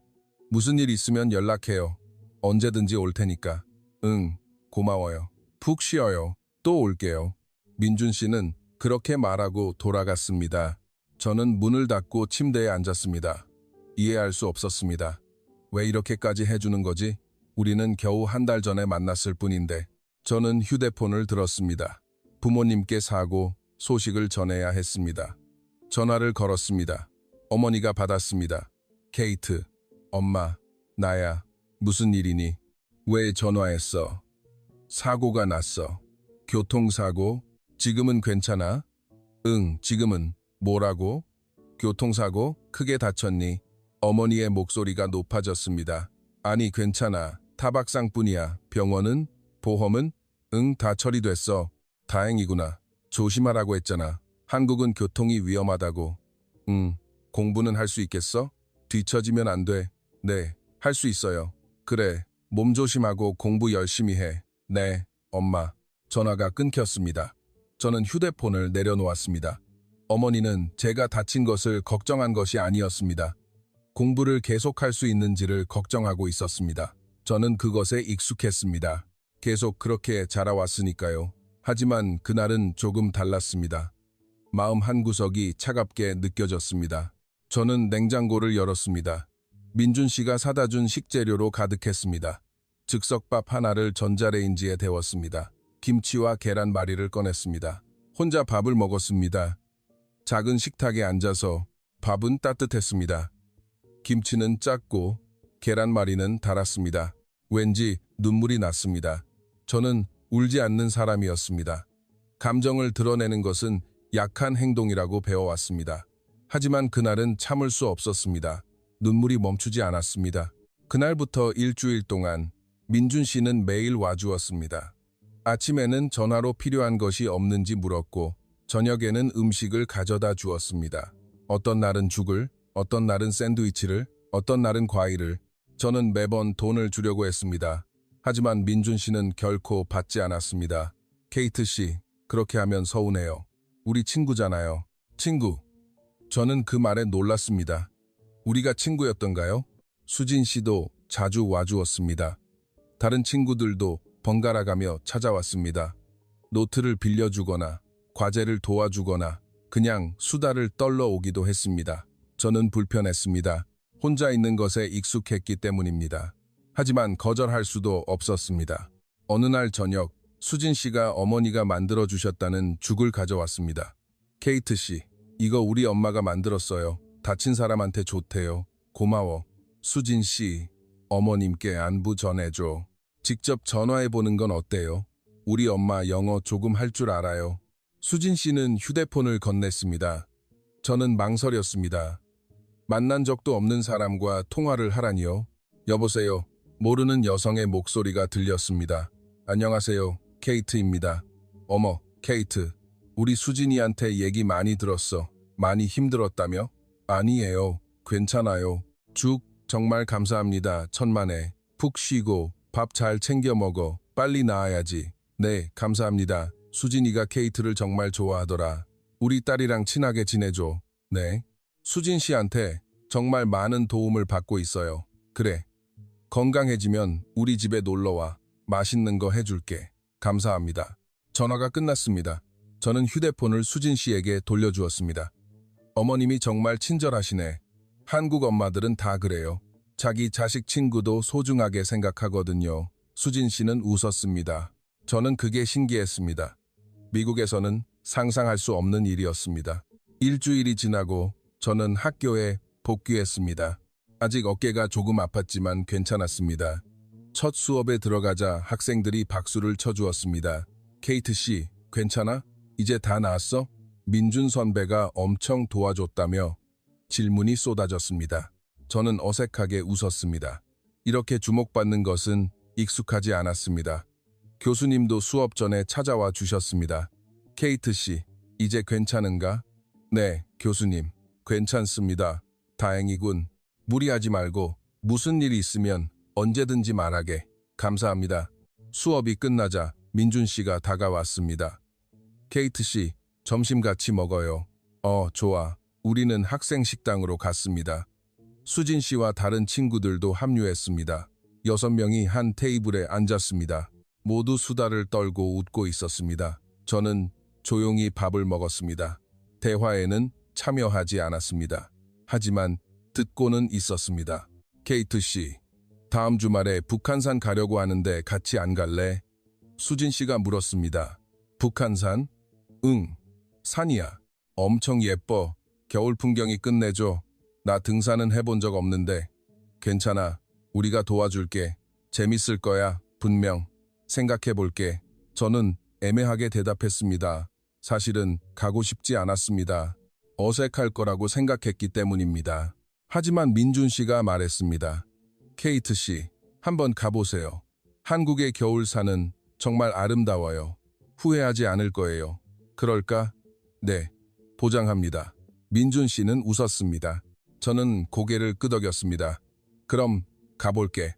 무슨 일 있으면 연락해요. 언제든지 올 테니까. 응, 고마워요. 푹 쉬어요. 또 올게요. 민준 씨는 그렇게 말하고 돌아갔습니다. 저는 문을 닫고 침대에 앉았습니다. 이해할 수 없었습니다. 왜 이렇게까지 해주는 거지? 우리는 겨우 한 달 전에 만났을 뿐인데. 저는 휴대폰을 들었습니다. 부모님께 사고 소식을 전해야 했습니다. 전화를 걸었습니다. 어머니가 받았습니다. 케이트, 엄마, 나야. 무슨 일이니? 왜 전화했어? 사고가 났어. 교통사고? 지금은 괜찮아? 응, 지금은. 뭐라고? 교통사고? 크게 다쳤니? 어머니의 목소리가 높아졌습니다. 아니, 괜찮아. 타박상뿐이야. 병원은? 보험은? 응, 다 처리됐어. 다행이구나. 조심하라고 했잖아. 한국은 교통이 위험하다고. 응, 공부는 할 수 있겠어? 뒤처지면 안 돼. 네, 할 수 있어요. 그래, 몸 조심하고 공부 열심히 해. 네, 엄마. 전화가 끊겼습니다. 저는 휴대폰을 내려놓았습니다. 어머니는 제가 다친 것을 걱정한 것이 아니었습니다. 공부를 계속할 수 있는지를 걱정하고 있었습니다. 저는 그것에 익숙했습니다. 계속 그렇게 자라왔으니까요. 하지만 그날은 조금 달랐습니다. 마음 한구석이 차갑게 느껴졌습니다. 저는 냉장고를 열었습니다. 민준 씨가 사다 준 식재료로 가득했습니다. 즉석밥 하나를 전자레인지에 데웠습니다. 김치와 계란말이를 꺼냈습니다. 혼자 밥을 먹었습니다. 작은 식탁에 앉아서 밥은 따뜻했습니다. 김치는 작고 계란말이는 달았습니다. 왠지 눈물이 났습니다. 저는 울지 않는 사람이었습니다. 감정을 드러내는 것은 약한 행동이라고 배워왔습니다. 하지만 그날은 참을 수 없었습니다. 눈물이 멈추지 않았습니다. 그날부터 일주일 동안 민준 씨는 매일 와주었습니다. 아침에는 전화로 필요한 것이 없는지 물었고 저녁에는 음식을 가져다 주었습니다. 어떤 날은 죽을, 어떤 날은 샌드위치를, 어떤 날은 과일을. 저는 매번 돈을 주려고 했습니다. 하지만 민준 씨는 결코 받지 않았습니다. 케이트 씨, 그렇게 하면 서운해요. 우리 친구잖아요. 친구. 저는 그 말에 놀랐습니다. 우리가 친구였던가요? 수진 씨도 자주 와주었습니다. 다른 친구들도 번갈아가며 찾아왔습니다. 노트를 빌려주거나 과제를 도와주거나 그냥 수다를 떨러 오기도 했습니다. 저는 불편했습니다. 혼자 있는 것에 익숙했기 때문입니다. 하지만 거절할 수도 없었습니다. 어느 날 저녁, 수진 씨가 어머니가 만들어주셨다는 죽을 가져왔습니다. 케이트 씨, 이거 우리 엄마가 만들었어요. 다친 사람한테 좋대요. 고마워. 수진 씨, 어머님께 안부 전해줘. 직접 전화해보는 건 어때요? 우리 엄마 영어 조금 할 줄 알아요. 수진 씨는 휴대폰을 건넸습니다. 저는 망설였습니다. 만난 적도 없는 사람과 통화를 하라니요. 여보세요. 모르는 여성의 목소리가 들렸습니다. 안녕하세요. 케이트입니다. 어머, 케이트. 우리 수진이한테 얘기 많이 들었어. 많이 힘들었다며? 아니에요. 괜찮아요. 정말 감사합니다. 천만에. 푹 쉬고 밥 잘 챙겨 먹어. 빨리 나아야지. 네, 감사합니다. 수진이가 케이트를 정말 좋아하더라. 우리 딸이랑 친하게 지내줘. 네. 수진 씨한테 정말 많은 도움을 받고 있어요. 그래. 건강해지면 우리 집에 놀러와. 맛있는 거 해줄게. 감사합니다. 전화가 끝났습니다. 저는 휴대폰을 수진 씨에게 돌려주었습니다. 어머님이 정말 친절하시네. 한국 엄마들은 다 그래요. 자기 자식 친구도 소중하게 생각하거든요. 수진 씨는 웃었습니다. 저는 그게 신기했습니다. 미국에서는 상상할 수 없는 일이었습니다. 일주일이 지나고 저는 학교에 복귀했습니다. 아직 어깨가 조금 아팠지만 괜찮았습니다. 첫 수업에 들어가자 학생들이 박수를 쳐주었습니다. 케이트 씨, 괜찮아? 이제 다 나았어? 민준 선배가 엄청 도와줬다며 질문이 쏟아졌습니다. 저는 어색하게 웃었습니다. 이렇게 주목받는 것은 익숙하지 않았습니다. 교수님도 수업 전에 찾아와 주셨습니다. 케이트 씨, 이제 괜찮은가? 네, 교수님. 괜찮습니다. 다행이군. 무리하지 말고 무슨 일이 있으면 언제든지 말하게. 감사합니다. 수업이 끝나자 민준 씨가 다가왔습니다. 케이트 씨, 점심 같이 먹어요. 좋아. 우리는 학생 식당으로 갔습니다. 수진 씨와 다른 친구들도 합류했습니다. 6명이 한 테이블에 앉았습니다. 모두 수다를 떨고 웃고 있었습니다. 저는 조용히 밥을 먹었습니다. 대화에는 참여하지 않았습니다. 하지만 듣고는 있었습니다. 케이트 씨, 다음 주말에 북한산 가려고 하는데 같이 안 갈래? 수진 씨가 물었습니다. 북한산? 응, 산이야. 엄청 예뻐. 겨울 풍경이 끝내줘. 나 등산은 해본 적 없는데. 괜찮아. 우리가 도와줄게. 재밌을 거야. 분명. 생각해볼게. 저는 애매하게 대답했습니다. 사실은 가고 싶지 않았습니다. 어색할 거라고 생각했기 때문입니다. 하지만 민준 씨가 말했습니다. 케이트 씨, 한번 가보세요. 한국의 겨울산은 정말 아름다워요. 후회하지 않을 거예요. 그럴까? 네, 보장합니다. 민준 씨는 웃었습니다. 저는 고개를 끄덕였습니다. 그럼 가볼게.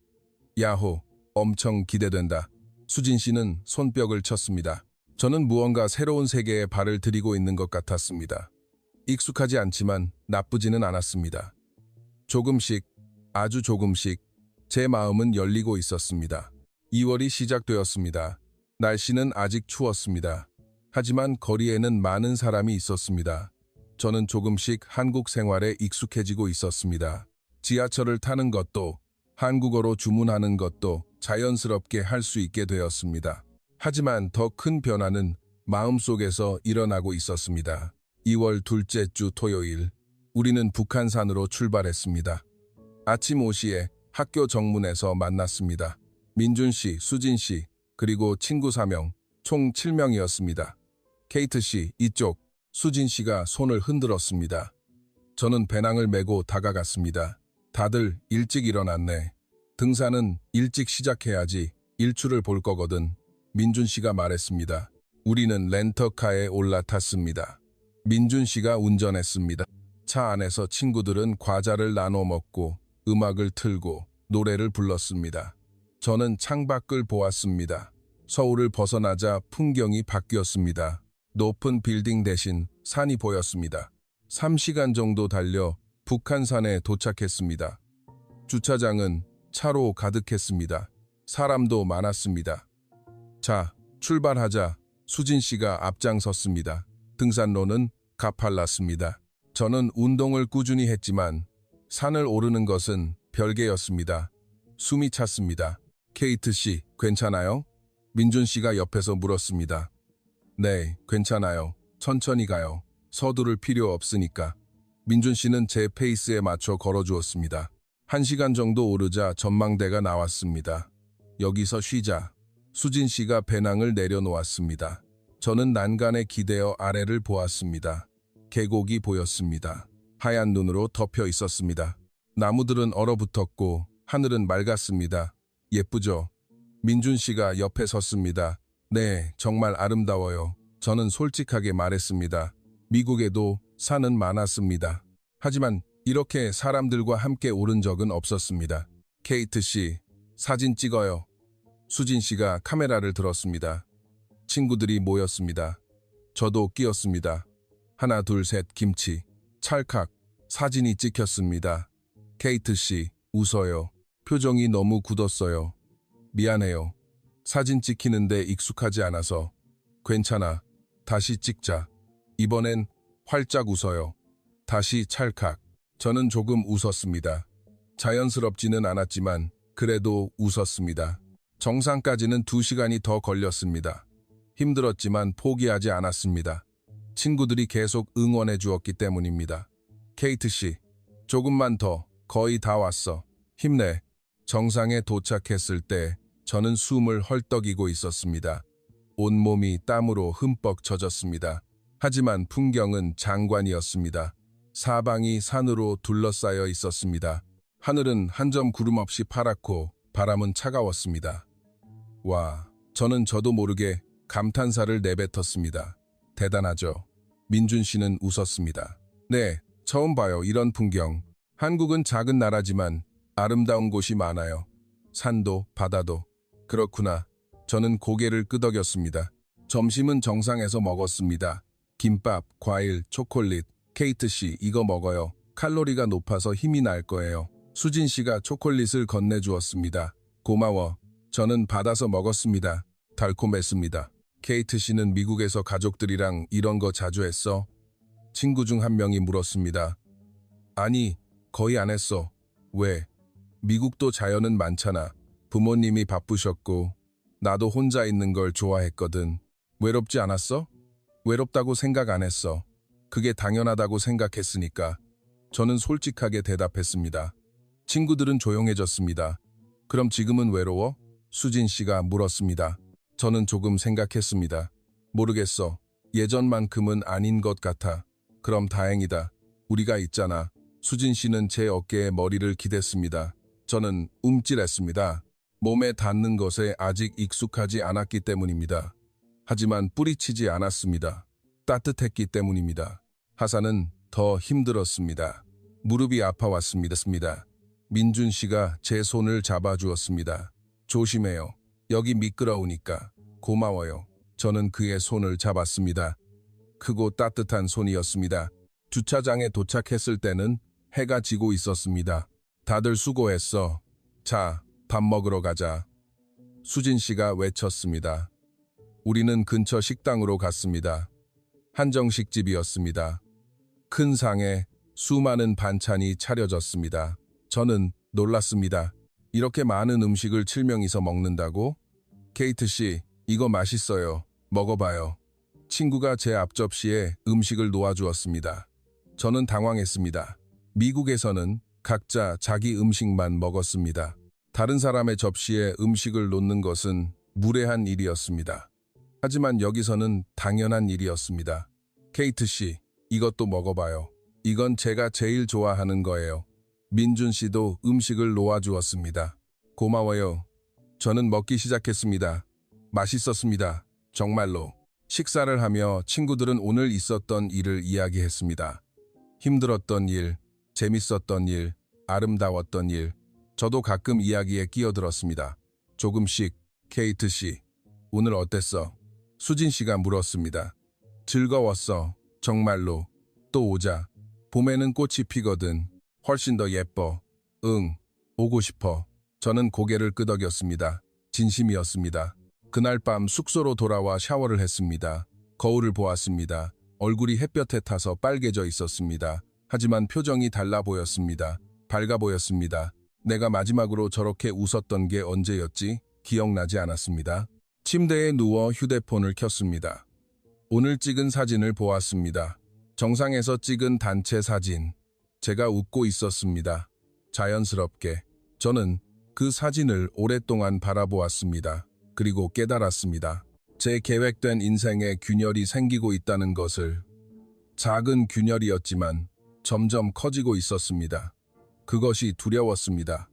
야호, 엄청 기대된다. 수진 씨는 손뼉을 쳤습니다. 저는 무언가 새로운 세계에 발을 들이고 있는 것 같았습니다. 익숙하지 않지만 나쁘지는 않았습니다. 조금씩, 아주 조금씩 제 마음은 열리고 있었습니다. 2월이 시작되었습니다. 날씨는 아직 추웠습니다. 하지만 거리에는 많은 사람이 있었습니다. 저는 조금씩 한국 생활에 익숙해지고 있었습니다. 지하철을 타는 것도, 한국어로 주문하는 것도 자연스럽게 할 수 있게 되었습니다. 하지만 더 큰 변화는 마음속에서 일어나고 있었습니다. 2월 둘째 주 토요일, 우리는 북한산으로 출발했습니다. 아침 5시에 학교 정문에서 만났습니다. 민준 씨, 수진 씨, 그리고 친구 4명, 총 7명이었습니다. 케이트 씨, 이쪽. 수진 씨가 손을 흔들었습니다. 저는 배낭을 메고 다가갔습니다. 다들 일찍 일어났네. 등산은 일찍 시작해야지 일출을 볼 거거든. 민준 씨가 말했습니다. 우리는 렌터카에 올라탔습니다. 민준 씨가 운전했습니다. 차 안에서 친구들은 과자를 나눠 먹고 음악을 틀고 노래를 불렀습니다. 저는 창밖을 보았습니다. 서울을 벗어나자 풍경이 바뀌었습니다. 높은 빌딩 대신 산이 보였습니다. 3시간 정도 달려 북한산에 도착했습니다. 주차장은 차로 가득했습니다. 사람도 많았습니다. 자, 출발하자. 수진 씨가 앞장섰습니다. 등산로는 가팔랐습니다. 저는 운동을 꾸준히 했지만 산을 오르는 것은 별개였습니다. 숨이 찼습니다. 케이트 씨, 괜찮아요? 민준 씨가 옆에서 물었습니다. 네, 괜찮아요. 천천히 가요. 서두를 필요 없으니까. 민준 씨는 제 페이스에 맞춰 걸어주었습니다. 1시간 정도 오르자 전망대가 나왔습니다. 여기서 쉬자. 수진 씨가 배낭을 내려놓았습니다. 저는 난간에 기대어 아래를 보았습니다. 계곡이 보였습니다. 하얀 눈으로 덮여 있었습니다. 나무들은 얼어붙었고 하늘은 맑았습니다. 예쁘죠? 민준 씨가 옆에 섰습니다. 네, 정말 아름다워요. 저는 솔직하게 말했습니다. 미국에도 산은 많았습니다. 하지만 이렇게 사람들과 함께 오른 적은 없었습니다. 케이트 씨, 사진 찍어요. 수진 씨가 카메라를 들었습니다. 친구들이 모였습니다. 저도 끼었습니다. 하나, 둘, 셋, 김치. 찰칵, 사진이 찍혔습니다. 케이트 씨, 웃어요. 표정이 너무 굳었어요. 미안해요. 사진 찍히는데 익숙하지 않아서. 괜찮아. 다시 찍자. 이번엔 활짝 웃어요. 다시 찰칵. 저는 조금 웃었습니다. 자연스럽지는 않았지만 그래도 웃었습니다. 정상까지는 2시간이 더 걸렸습니다. 힘들었지만 포기하지 않았습니다. 친구들이 계속 응원해 주었기 때문입니다. 케이트 씨, 조금만 더, 거의 다 왔어. 힘내. 정상에 도착했을 때 저는 숨을 헐떡이고 있었습니다. 온몸이 땀으로 흠뻑 젖었습니다. 하지만 풍경은 장관이었습니다. 사방이 산으로 둘러싸여 있었습니다. 하늘은 한 점 구름 없이 파랗고 바람은 차가웠습니다. 와, 저는 저도 모르게 감탄사를 내뱉었습니다. 대단하죠? 민준 씨는 웃었습니다. 네, 처음 봐요, 이런 풍경. 한국은 작은 나라지만 아름다운 곳이 많아요. 산도, 바다도. 그렇구나. 저는 고개를 끄덕였습니다. 점심은 정상에서 먹었습니다. 김밥, 과일, 초콜릿. 케이트 씨, 이거 먹어요. 칼로리가 높아서 힘이 날 거예요. 수진 씨가 초콜릿을 건네주었습니다. 고마워. 저는 받아서 먹었습니다. 달콤했습니다. 케이트 씨는 미국에서 가족들이랑 이런 거 자주 했어? 친구 중 한 명이 물었습니다. 아니, 거의 안 했어. 왜? 미국도 자연은 많잖아. 부모님이 바쁘셨고 나도 혼자 있는 걸 좋아했거든. 외롭지 않았어? 외롭다고 생각 안 했어. 그게 당연하다고 생각했으니까. 저는 솔직하게 대답했습니다. 친구들은 조용해졌습니다. 그럼 지금은 외로워? 수진 씨가 물었습니다. 저는 조금 생각했습니다. 모르겠어. 예전만큼은 아닌 것 같아. 그럼 다행이다. 우리가 있잖아. 수진 씨는 제 어깨에 머리를 기댔습니다. 저는 움찔했습니다. 몸에 닿는 것에 아직 익숙하지 않았기 때문입니다. 하지만 뿌리치지 않았습니다. 따뜻했기 때문입니다. 하산은 더 힘들었습니다. 무릎이 아파왔습니다. 민준 씨가 제 손을 잡아주었습니다. 조심해요. 여기 미끄러우니까. 고마워요. 저는 그의 손을 잡았습니다. 크고 따뜻한 손이었습니다. 주차장에 도착했을 때는 해가 지고 있었습니다. 다들 수고했어. 자, 밥 먹으러 가자. 수진 씨가 외쳤습니다. 우리는 근처 식당으로 갔습니다. 한정식집이었습니다. 큰 상에 수많은 반찬이 차려졌습니다. 저는 놀랐습니다. 이렇게 많은 음식을 7명이서 먹는다고? 케이트 씨, 이거 맛있어요. 먹어봐요. 친구가 제 앞접시에 음식을 놓아주었습니다. 저는 당황했습니다. 미국에서는 각자 자기 음식만 먹었습니다. 다른 사람의 접시에 음식을 놓는 것은 무례한 일이었습니다. 하지만 여기서는 당연한 일이었습니다. 케이트 씨, 이것도 먹어봐요. 이건 제가 제일 좋아하는 거예요. 민준 씨도 음식을 놓아주었습니다. 고마워요. 저는 먹기 시작했습니다. 맛있었습니다. 정말로. 식사를 하며 친구들은 오늘 있었던 일을 이야기했습니다. 힘들었던 일, 재밌었던 일, 아름다웠던 일. 저도 가끔 이야기에 끼어들었습니다. 조금씩. 케이트 씨, 오늘 어땠어? 수진 씨가 물었습니다. 즐거웠어. 정말로. 또 오자. 봄에는 꽃이 피거든. 훨씬 더 예뻐. 응, 오고 싶어. 저는 고개를 끄덕였습니다. 진심이었습니다. 그날 밤 숙소로 돌아와 샤워를 했습니다. 거울을 보았습니다. 얼굴이 햇볕에 타서 빨개져 있었습니다. 하지만 표정이 달라 보였습니다. 밝아 보였습니다. 내가 마지막으로 저렇게 웃었던 게 언제였지? 기억나지 않았습니다. 침대에 누워 휴대폰을 켰습니다. 오늘 찍은 사진을 보았습니다. 정상에서 찍은 단체 사진. 제가 웃고 있었습니다. 자연스럽게. 저는 그 사진을 오랫동안 바라보았습니다. 그리고 깨달았습니다. 제 계획된 인생에 균열이 생기고 있다는 것을. 작은 균열이었지만 점점 커지고 있었습니다. 그것이 두려웠습니다.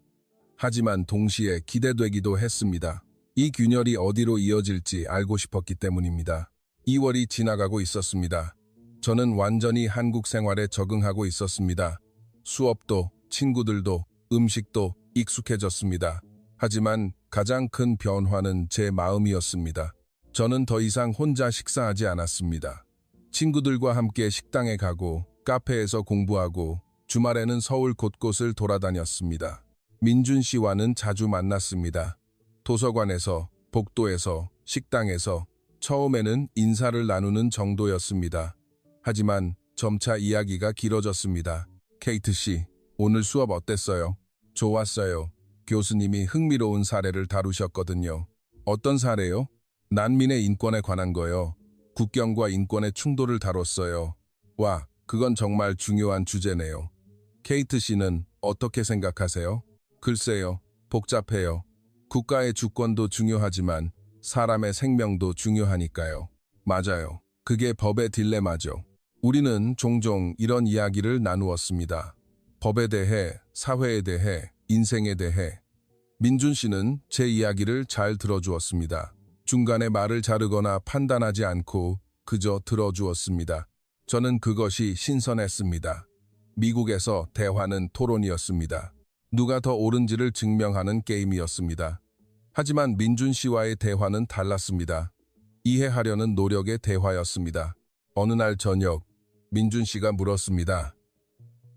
하지만 동시에 기대되기도 했습니다. 이 균열이 어디로 이어질지 알고 싶었기 때문입니다. 2월이 지나가고 있었습니다. 저는 완전히 한국 생활에 적응하고 있었습니다. 수업도, 친구들도, 음식도 익숙해졌습니다. 하지만 가장 큰 변화는 제 마음이었습니다. 저는 더 이상 혼자 식사하지 않았습니다. 친구들과 함께 식당에 가고, 카페에서 공부하고, 주말에는 서울 곳곳을 돌아다녔습니다. 민준 씨와는 자주 만났습니다. 도서관에서, 복도에서, 식당에서, 처음에는 인사를 나누는 정도였습니다. 하지만 점차 이야기가 길어졌습니다. 케이트 씨, 오늘 수업 어땠어요? 좋았어요. 교수님이 흥미로운 사례를 다루셨거든요. 어떤 사례요? 난민의 인권에 관한 거요. 국경과 인권의 충돌을 다뤘어요. 와, 그건 정말 중요한 주제네요. 케이트 씨는 어떻게 생각하세요? 글쎄요, 복잡해요. 국가의 주권도 중요하지만 사람의 생명도 중요하니까요. 맞아요. 그게 법의 딜레마죠. 우리는 종종 이런 이야기를 나누었습니다. 법에 대해, 사회에 대해, 인생에 대해. 민준 씨는 제 이야기를 잘 들어주었습니다. 중간에 말을 자르거나 판단하지 않고 그저 들어주었습니다. 저는 그것이 신선했습니다. 미국에서 대화는 토론이었습니다. 누가 더 옳은지를 증명하는 게임이었습니다. 하지만 민준 씨와의 대화는 달랐습니다. 이해하려는 노력의 대화였습니다. 어느 날 저녁, 민준 씨가 물었습니다.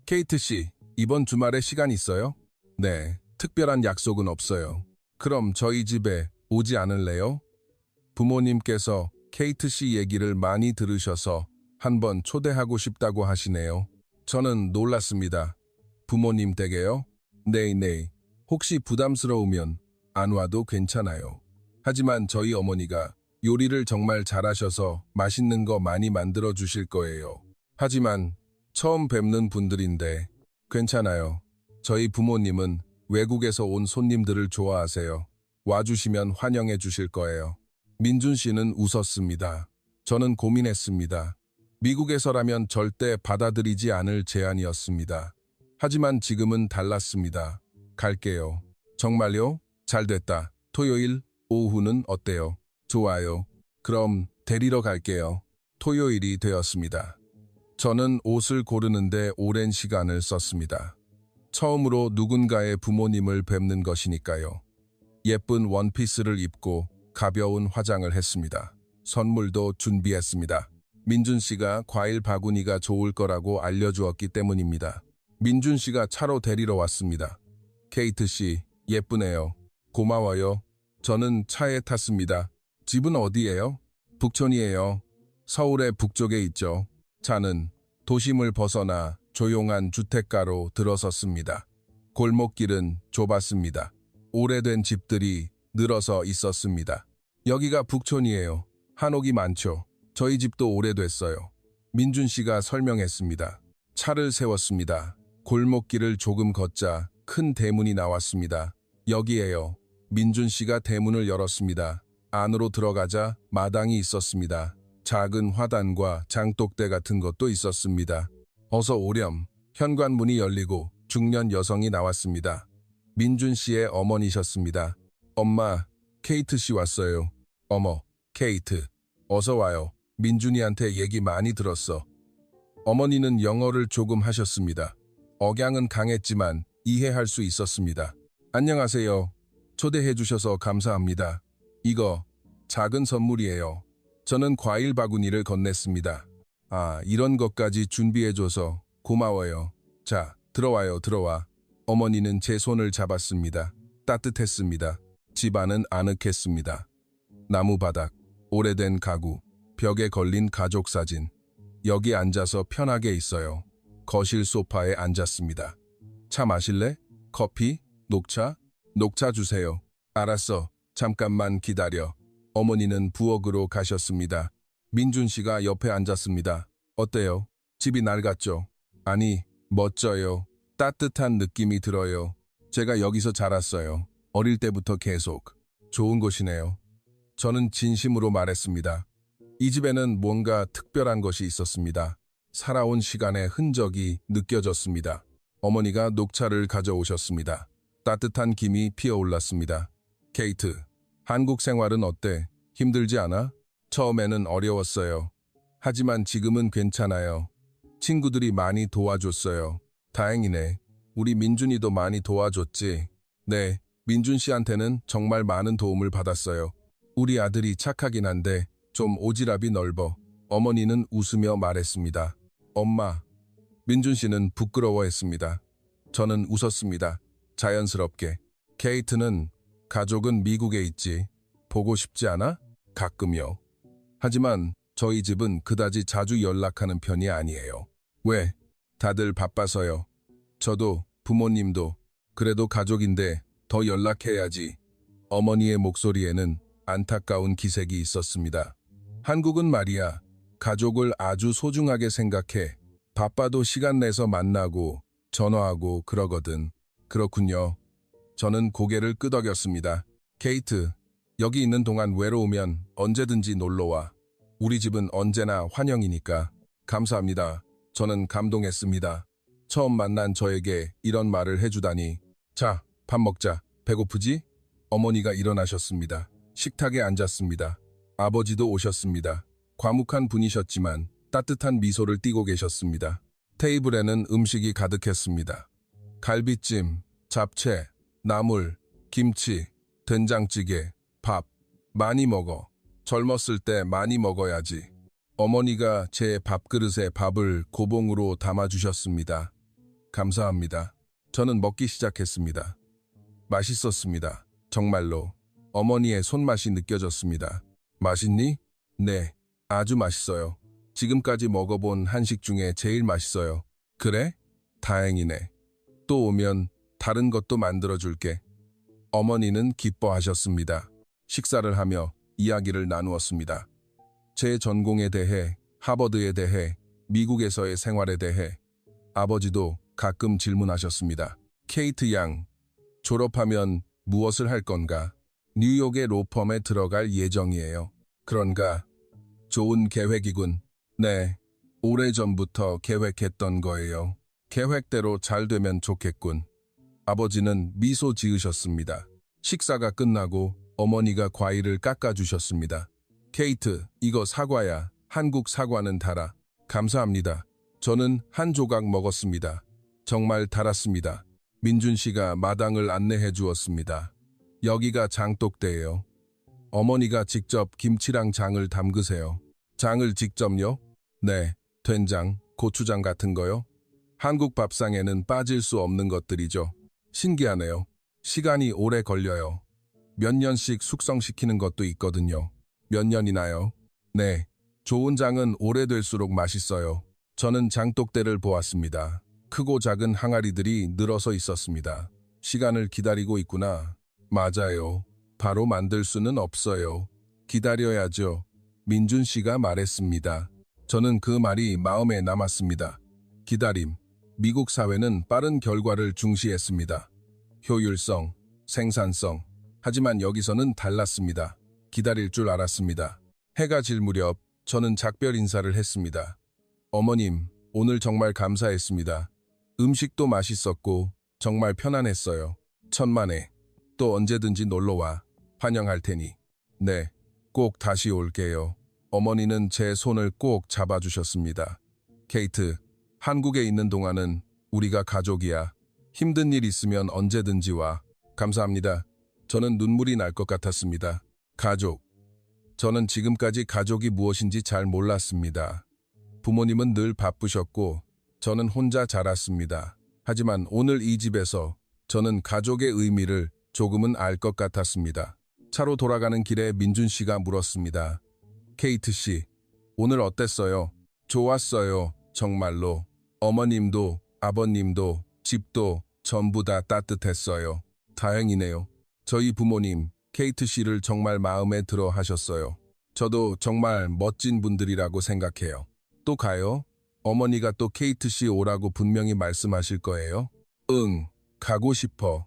케이트 씨, 이번 주말에 시간 있어요? 네, 특별한 약속은 없어요. 그럼 저희 집에 오지 않을래요? 부모님께서 케이트 씨 얘기를 많이 들으셔서 한번 초대하고 싶다고 하시네요. 저는 놀랐습니다. 부모님 댁에요? 네. 혹시 부담스러우면 안 와도 괜찮아요. 하지만 저희 어머니가 요리를 정말 잘하셔서 맛있는 거 많이 만들어 주실 거예요. 하지만 처음 뵙는 분들인데 괜찮아요. 저희 부모님은 외국에서 온 손님들을 좋아하세요. 와주시면 환영해 주실 거예요. 민준 씨는 웃었습니다. 저는 고민했습니다. 미국에서라면 절대 받아들이지 않을 제안이었습니다. 하지만 지금은 달랐습니다. 갈게요. 정말요? 잘됐다. 토요일 오후는 어때요? 좋아요. 그럼 데리러 갈게요. 토요일이 되었습니다. 저는 옷을 고르는데 오랜 시간을 썼습니다. 처음으로 누군가의 부모님을 뵙는 것이니까요. 예쁜 원피스를 입고 가벼운 화장을 했습니다. 선물도 준비했습니다. 민준 씨가 과일 바구니가 좋을 거라고 알려주었기 때문입니다. 민준 씨가 차로 데리러 왔습니다. 케이트 씨, 예쁘네요. 고마워요. 저는 차에 탔습니다. 집은 어디예요? 북촌이에요. 서울의 북쪽에 있죠. 차는 도심을 벗어나 조용한 주택가로 들어섰습니다. 골목길은 좁았습니다. 오래된 집들이 늘어서 있었습니다. 여기가 북촌이에요. 한옥이 많죠. 저희 집도 오래됐어요. 민준 씨가 설명했습니다. 차를 세웠습니다. 골목길을 조금 걷자 큰 대문이 나왔습니다. 여기에요. 민준 씨가 대문을 열었습니다. 안으로 들어가자 마당이 있었습니다. 작은 화단과 장독대 같은 것도 있었습니다. 어서 오렴. 현관문이 열리고 중년 여성이 나왔습니다. 민준 씨의 어머니셨습니다. 엄마, 케이트 씨 왔어요. 어머, 케이트. 어서 와요. 민준이한테 얘기 많이 들었어. 어머니는 영어를 조금 하셨습니다. 억양은 강했지만 이해할 수 있었습니다. 안녕하세요. 초대해 주셔서 감사합니다. 이거 작은 선물이에요. 저는 과일 바구니를 건넸습니다. 아, 이런 것까지 준비해줘서 고마워요. 자, 들어와요, 들어와. 어머니는 제 손을 잡았습니다. 따뜻했습니다. 집안은 아늑했습니다. 나무 바닥, 오래된 가구, 벽에 걸린 가족 사진. 여기 앉아서 편하게 있어요. 거실 소파에 앉았습니다. 차 마실래? 커피? 녹차? 녹차 주세요. 알았어. 잠깐만 기다려. 어머니는 부엌으로 가셨습니다. 민준 씨가 옆에 앉았습니다. 어때요? 집이 낡았죠? 아니, 멋져요. 따뜻한 느낌이 들어요. 제가 여기서 자랐어요. 어릴 때부터 계속. 좋은 곳이네요. 저는 진심으로 말했습니다. 이 집에는 뭔가 특별한 것이 있었습니다. 살아온 시간의 흔적이 느껴졌습니다. 어머니가 녹차를 가져오셨습니다. 따뜻한 김이 피어올랐습니다. 케이트, 한국 생활은 어때? 힘들지 않아? 처음에는 어려웠어요. 하지만 지금은 괜찮아요. 친구들이 많이 도와줬어요. 다행이네. 우리 민준이도 많이 도와줬지. 네, 민준 씨한테는 정말 많은 도움을 받았어요. 우리 아들이 착하긴 한데 좀 오지랖이 넓어. 어머니는 웃으며 말했습니다. 엄마, 민준 씨는 부끄러워했습니다. 저는 웃었습니다. 자연스럽게. 케이트는 가족은 미국에 있지. 보고 싶지 않아? 가끔요. 하지만 저희 집은 그다지 자주 연락하는 편이 아니에요. 왜? 다들 바빠서요. 저도 부모님도 그래도 가족인데 더 연락해야지. 어머니의 목소리에는 안타까운 기색이 있었습니다. 한국은 말이야, 가족을 아주 소중하게 생각해. 바빠도 시간 내서 만나고 전화하고 그러거든. 그렇군요. 저는 고개를 끄덕였습니다. 케이트, 여기 있는 동안 외로우면 언제든지 놀러와. 우리 집은 언제나 환영이니까. 감사합니다. 저는 감동했습니다. 처음 만난 저에게 이런 말을 해주다니. 자, 밥 먹자. 배고프지? 어머니가 일어나셨습니다. 식탁에 앉았습니다. 아버지도 오셨습니다. 과묵한 분이셨지만 따뜻한 미소를 띠고 계셨습니다. 테이블에는 음식이 가득했습니다. 갈비찜, 잡채, 나물, 김치, 된장찌개, 밥. 많이 먹어. 젊었을 때 많이 먹어야지. 어머니가 제 밥그릇에 밥을 고봉으로 담아주셨습니다. 감사합니다. 저는 먹기 시작했습니다. 맛있었습니다. 정말로. 어머니의 손맛이 느껴졌습니다. 맛있니? 네, 아주 맛있어요. 지금까지 먹어본 한식 중에 제일 맛있어요. 그래? 다행이네. 또 오면 다른 것도 만들어줄게. 어머니는 기뻐하셨습니다. 식사를 하며 이야기를 나누었습니다. 제 전공에 대해, 하버드에 대해, 미국에서의 생활에 대해. 아버지도 가끔 질문하셨습니다. 케이트 양, 졸업하면 무엇을 할 건가? 뉴욕의 로펌에 들어갈 예정이에요. 그런가? 좋은 계획이군. 네, 오래전부터 계획했던 거예요. 계획대로 잘 되면 좋겠군. 아버지는 미소 지으셨습니다. 식사가 끝나고 어머니가 과일을 깎아주셨습니다. 케이트, 이거 사과야. 한국 사과는 달아. 감사합니다. 저는 한 조각 먹었습니다. 정말 달았습니다. 민준 씨가 마당을 안내해 주었습니다. 여기가 장독대예요. 어머니가 직접 김치랑 장을 담그세요. 장을 직접요? 네, 된장, 고추장 같은 거요? 한국 밥상에는 빠질 수 없는 것들이죠. 신기하네요. 시간이 오래 걸려요. 몇 년씩 숙성시키는 것도 있거든요. 몇 년이나요? 네, 좋은 장은 오래될수록 맛있어요. 저는 장독대를 보았습니다. 크고 작은 항아리들이 늘어서 있었습니다. 시간을 기다리고 있구나. 맞아요. 바로 만들 수는 없어요. 기다려야죠. 민준 씨가 말했습니다. 저는 그 말이 마음에 남았습니다. 기다림. 미국 사회는 빠른 결과를 중시했습니다. 효율성, 생산성. 하지만 여기서는 달랐습니다. 기다릴 줄 알았습니다. 해가 질 무렵 저는 작별 인사를 했습니다. 어머님, 오늘 정말 감사했습니다. 음식도 맛있었고 정말 편안했어요. 천만에. 또 언제든지 놀러와. 환영할 테니. 네, 꼭 다시 올게요. 어머니는 제 손을 꼭 잡아주셨습니다. 케이트, 한국에 있는 동안은 우리가 가족이야. 힘든 일 있으면 언제든지 와. 감사합니다. 저는 눈물이 날 것 같았습니다. 가족. 저는 지금까지 가족이 무엇인지 잘 몰랐습니다. 부모님은 늘 바쁘셨고 저는 혼자 자랐습니다. 하지만 오늘 이 집에서 저는 가족의 의미를 조금은 알 것 같았습니다. 차로 돌아가는 길에 민준 씨가 물었습니다. 케이트 씨, 오늘 어땠어요? 좋았어요. 정말로. 어머님도 아버님도 집도 전부 다 따뜻했어요. 다행이네요. 저희 부모님, 케이트 씨를 정말 마음에 들어 하셨어요. 저도 정말 멋진 분들이라고 생각해요. 또 가요? 어머니가 또 케이트 씨 오라고 분명히 말씀하실 거예요? 응, 가고 싶어.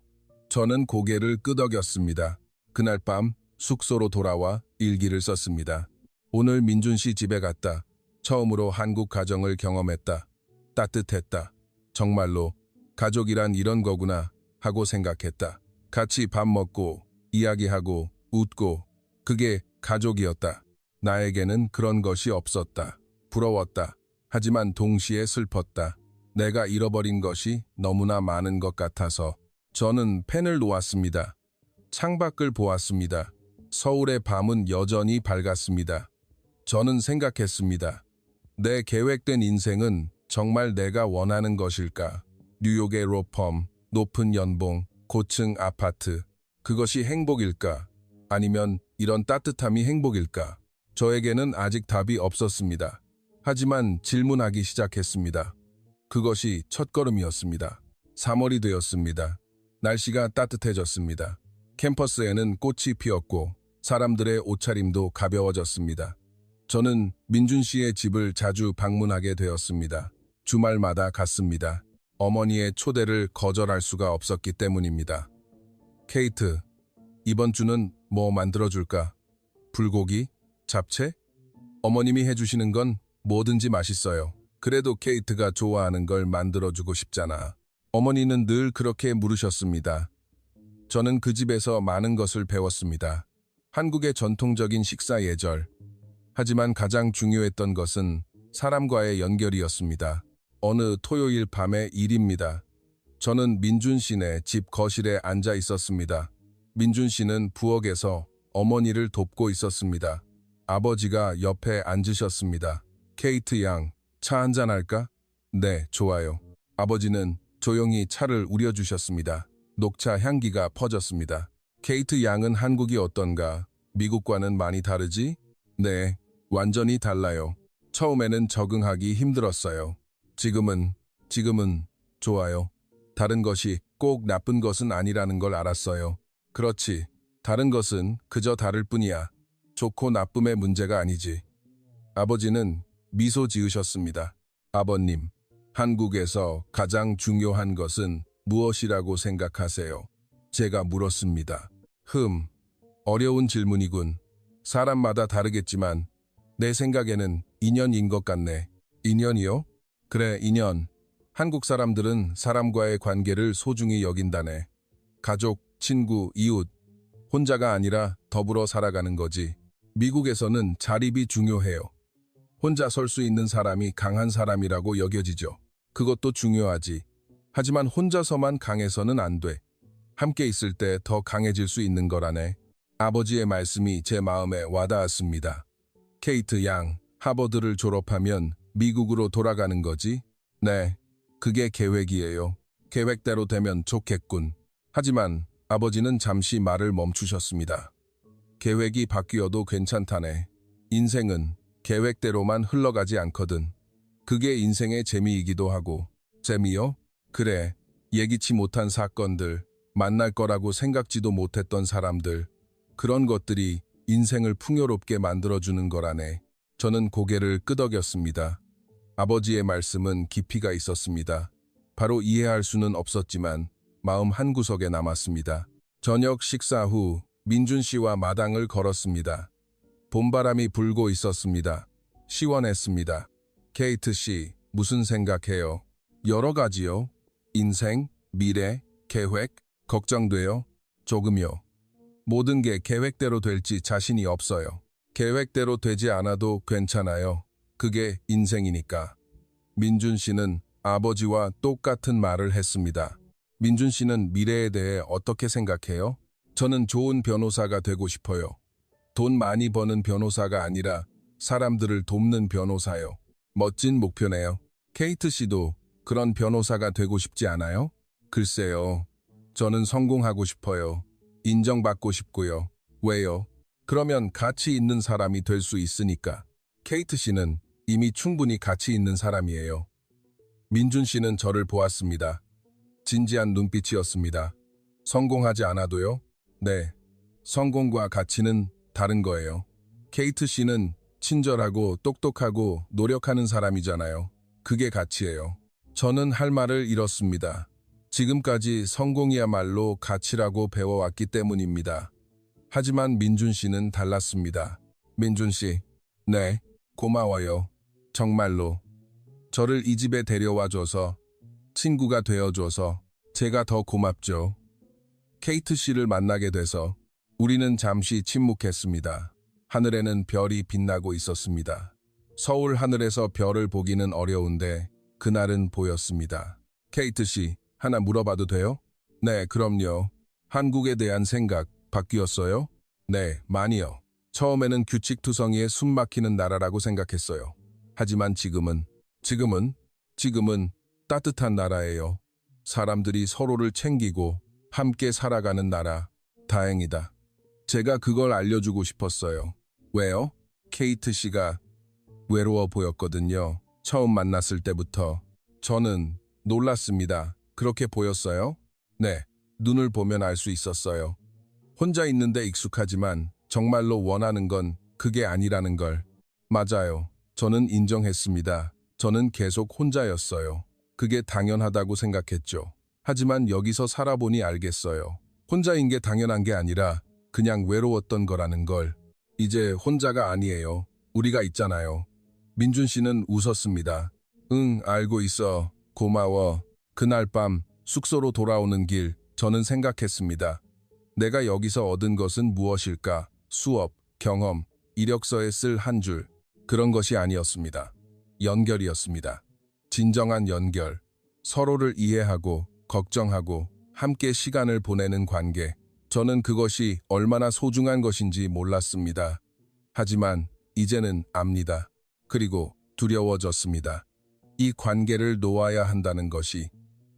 저는 고개를 끄덕였습니다. 그날 밤 숙소로 돌아와 일기를 썼습니다. 오늘 민준 씨 집에 갔다. 처음으로 한국 가정을 경험했다. 따뜻했다. 정말로 가족이란 이런 거구나 하고 생각했다. 같이 밥 먹고 이야기하고 웃고 그게 가족이었다. 나에게는 그런 것이 없었다. 부러웠다. 하지만 동시에 슬펐다. 내가 잃어버린 것이 너무나 많은 것 같아서 저는 펜을 놓았습니다. 창밖을 보았습니다. 서울의 밤은 여전히 밝았습니다. 저는 생각했습니다. 내 계획된 인생은 정말 내가 원하는 것일까? 뉴욕의 로펌, 높은 연봉, 고층 아파트. 그것이 행복일까? 아니면 이런 따뜻함이 행복일까? 저에게는 아직 답이 없었습니다. 하지만 질문하기 시작했습니다. 그것이 첫걸음이었습니다. 3월이 되었습니다. 날씨가 따뜻해졌습니다. 캠퍼스에는 꽃이 피었고 사람들의 옷차림도 가벼워졌습니다. 저는 민준 씨의 집을 자주 방문하게 되었습니다. 주말마다 갔습니다. 어머니의 초대를 거절할 수가 없었기 때문입니다. 케이트, 이번 주는 뭐 만들어줄까? 불고기? 잡채? 어머님이 해주시는 건 뭐든지 맛있어요. 그래도 케이트가 좋아하는 걸 만들어주고 싶잖아. 어머니는 늘 그렇게 물으셨습니다. 저는 그 집에서 많은 것을 배웠습니다. 한국의 전통적인 식사 예절. 하지만 가장 중요했던 것은 사람과의 연결이었습니다. 어느 토요일 밤의 일입니다. 저는 민준 씨네 집 거실에 앉아 있었습니다. 민준 씨는 부엌에서 어머니를 돕고 있었습니다. 아버지가 옆에 앉으셨습니다. 케이트 양, 차 한잔 할까? 네, 좋아요. 아버지는 조용히 차를 우려주셨습니다. 녹차 향기가 퍼졌습니다. 케이트 양은 한국이 어떤가? 미국과는 많이 다르지? 네, 완전히 달라요. 처음에는 적응하기 힘들었어요. 지금은 좋아요. 다른 것이 꼭 나쁜 것은 아니라는 걸 알았어요. 그렇지. 다른 것은 그저 다를 뿐이야. 좋고 나쁨의 문제가 아니지. 아버지는 미소 지으셨습니다. 아버님, 한국에서 가장 중요한 것은 무엇이라고 생각하세요? 제가 물었습니다. 어려운 질문이군. 사람마다 다르겠지만 내 생각에는 인연인 것 같네. 인연이요? 그래, 인연. 한국 사람들은 사람과의 관계를 소중히 여긴다네. 가족, 친구, 이웃. 혼자가 아니라 더불어 살아가는 거지. 미국에서는 자립이 중요해요. 혼자 설 수 있는 사람이 강한 사람이라고 여겨지죠. 그것도 중요하지. 하지만 혼자서만 강해서는 안 돼. 함께 있을 때 더 강해질 수 있는 거라네. 아버지의 말씀이 제 마음에 와닿았습니다. 케이트 양, 하버드를 졸업하면 미국으로 돌아가는 거지? 네, 그게 계획이에요. 계획대로 되면 좋겠군. 하지만 아버지는 잠시 말을 멈추셨습니다. 계획이 바뀌어도 괜찮다네. 인생은 계획대로만 흘러가지 않거든. 그게 인생의 재미이기도 하고. 재미요? 그래, 예기치 못한 사건들, 만날 거라고 생각지도 못했던 사람들, 그런 것들이 인생을 풍요롭게 만들어주는 거라네. 저는 고개를 끄덕였습니다. 아버지의 말씀은 깊이가 있었습니다. 바로 이해할 수는 없었지만 마음 한구석에 남았습니다. 저녁 식사 후 민준 씨와 마당을 걸었습니다. 봄바람이 불고 있었습니다. 시원했습니다. 케이트 씨, 무슨 생각해요? 여러 가지요. 인생, 미래, 계획, 걱정돼요? 조금요. 모든 게 계획대로 될지 자신이 없어요. 계획대로 되지 않아도 괜찮아요. 그게 인생이니까. 민준 씨는 아버지와 똑같은 말을 했습니다. 민준 씨는 미래에 대해 어떻게 생각해요? 저는 좋은 변호사가 되고 싶어요. 돈 많이 버는 변호사가 아니라 사람들을 돕는 변호사요. 멋진 목표네요. 케이트 씨도 그런 변호사가 되고 싶지 않아요? 글쎄요. 저는 성공하고 싶어요. 인정받고 싶고요. 왜요? 그러면 가치 있는 사람이 될 수 있으니까. 케이트 씨는 이미 충분히 가치 있는 사람이에요. 민준 씨는 저를 보았습니다. 진지한 눈빛이었습니다. 성공하지 않아도요? 네. 성공과 가치는 다른 거예요. 케이트 씨는 친절하고 똑똑하고 노력하는 사람이잖아요. 그게 가치예요. 저는 할 말을 잃었습니다. 지금까지 성공이야말로 가치라고 배워왔기 때문입니다. 하지만 민준 씨는 달랐습니다. 민준 씨, 네, 고마워요. 정말로. 저를 이 집에 데려와줘서, 친구가 되어줘서 제가 더 고맙죠. 케이트 씨를 만나게 돼서 우리는 잠시 침묵했습니다. 하늘에는 별이 빛나고 있었습니다. 서울 하늘에서 별을 보기는 어려운데 그날은 보였습니다. 케이트 씨, 하나 물어봐도 돼요? 네, 그럼요. 한국에 대한 생각 바뀌었어요? 네, 많이요. 처음에는 규칙투성이에 숨막히는 나라라고 생각했어요. 하지만 지금은 따뜻한 나라예요. 사람들이 서로를 챙기고 함께 살아가는 나라. 다행이다. 제가 그걸 알려주고 싶었어요. 왜요? 케이트 씨가 외로워 보였거든요. 처음 만났을 때부터. 저는 놀랐습니다. 그렇게 보였어요? 네, 눈을 보면 알 수 있었어요. 혼자 있는데 익숙하지만 정말로 원하는 건 그게 아니라는 걸. 맞아요. 저는 인정했습니다. 저는 계속 혼자였어요. 그게 당연하다고 생각했죠. 하지만 여기서 살아보니 알겠어요. 혼자인 게 당연한 게 아니라 그냥 외로웠던 거라는 걸. 이제 혼자가 아니에요. 우리가 있잖아요. 민준 씨는 웃었습니다. 응, 알고 있어. 고마워. 그날 밤 숙소로 돌아오는 길 저는 생각했습니다. 내가 여기서 얻은 것은 무엇일까? 수업, 경험, 이력서에 쓸 한 줄. 그런 것이 아니었습니다. 연결이었습니다. 진정한 연결. 서로를 이해하고 걱정하고 함께 시간을 보내는 관계. 저는 그것이 얼마나 소중한 것인지 몰랐습니다. 하지만 이제는 압니다. 그리고 두려워졌습니다. 이 관계를 놓아야 한다는 것이.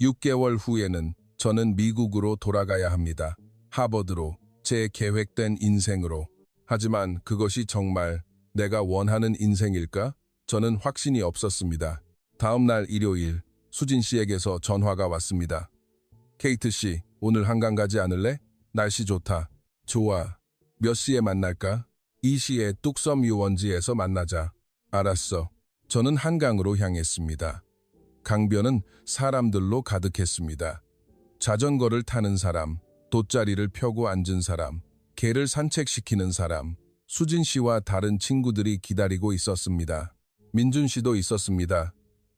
6개월 후에는 저는 미국으로 돌아가야 합니다. 하버드로, 제 계획된 인생으로. 하지만 그것이 정말 내가 원하는 인생일까? 저는 확신이 없었습니다. 다음 날 일요일, 수진 씨에게서 전화가 왔습니다. 케이트 씨, 오늘 한강 가지 않을래? 날씨 좋다. 좋아. 몇 시에 만날까? 2시에 뚝섬 유원지에서 만나자. 알았어. 저는 한강으로 향했습니다. 강변은 사람들로 가득했습니다. 자전거를 타는 사람, 돗자리를 펴고 앉은 사람, 개를 산책시키는 사람, 수진 씨와 다른 친구들이 기다리고 있었습니다. 민준 씨도 있었습니다.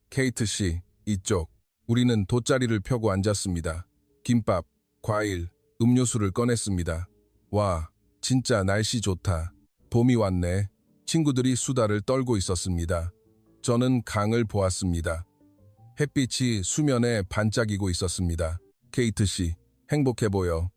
케이트 씨, 이쪽. 우리는 돗자리를 펴고 앉았습니다. 김밥, 과일, 음료수를 꺼냈습니다. 와, 진짜 날씨 좋다. 봄이 왔네. 친구들이 수다를 떨고 있었습니다. 저는 강을 보았습니다. 햇빛이 수면에 반짝이고 있었습니다. 케이트 씨, 행복해 보여.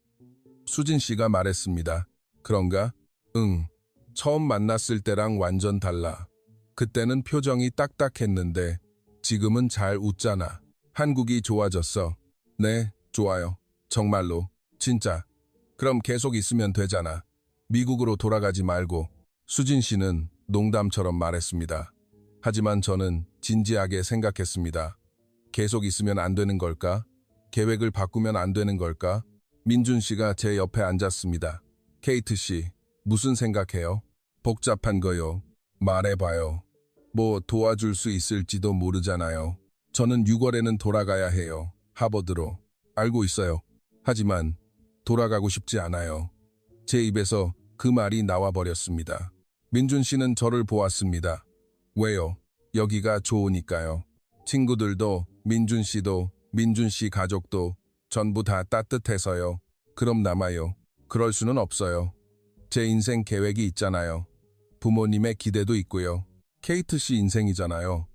수진 씨가 말했습니다. 그런가? 응. 처음 만났을 때랑 완전 달라. 그때는 표정이 딱딱했는데 지금은 잘 웃잖아. 한국이 좋아졌어. 네, 좋아요. 정말로. 진짜. 그럼 계속 있으면 되잖아. 미국으로 돌아가지 말고. 수진 씨는 농담처럼 말했습니다. 하지만 저는 진지하게 생각했습니다. 계속 있으면 안 되는 걸까? 계획을 바꾸면 안 되는 걸까? 민준 씨가 제 옆에 앉았습니다. 케이트 씨, 무슨 생각해요? 복잡한 거요. 말해봐요. 뭐 도와줄 수 있을지도 모르잖아요. 저는 6월에는 돌아가야 해요. 하버드로. 알고 있어요. 하지만 돌아가고 싶지 않아요. 제 입에서 그 말이 나와버렸습니다. 민준 씨는 저를 보았습니다. 왜요? 여기가 좋으니까요. 친구들도, 민준 씨도, 민준 씨 가족도 전부 다 따뜻해서요. 그럼 남아요. 그럴 수는 없어요. 제 인생 계획이 있잖아요. 부모님의 기대도 있고요. 케이트 씨 인생이잖아요.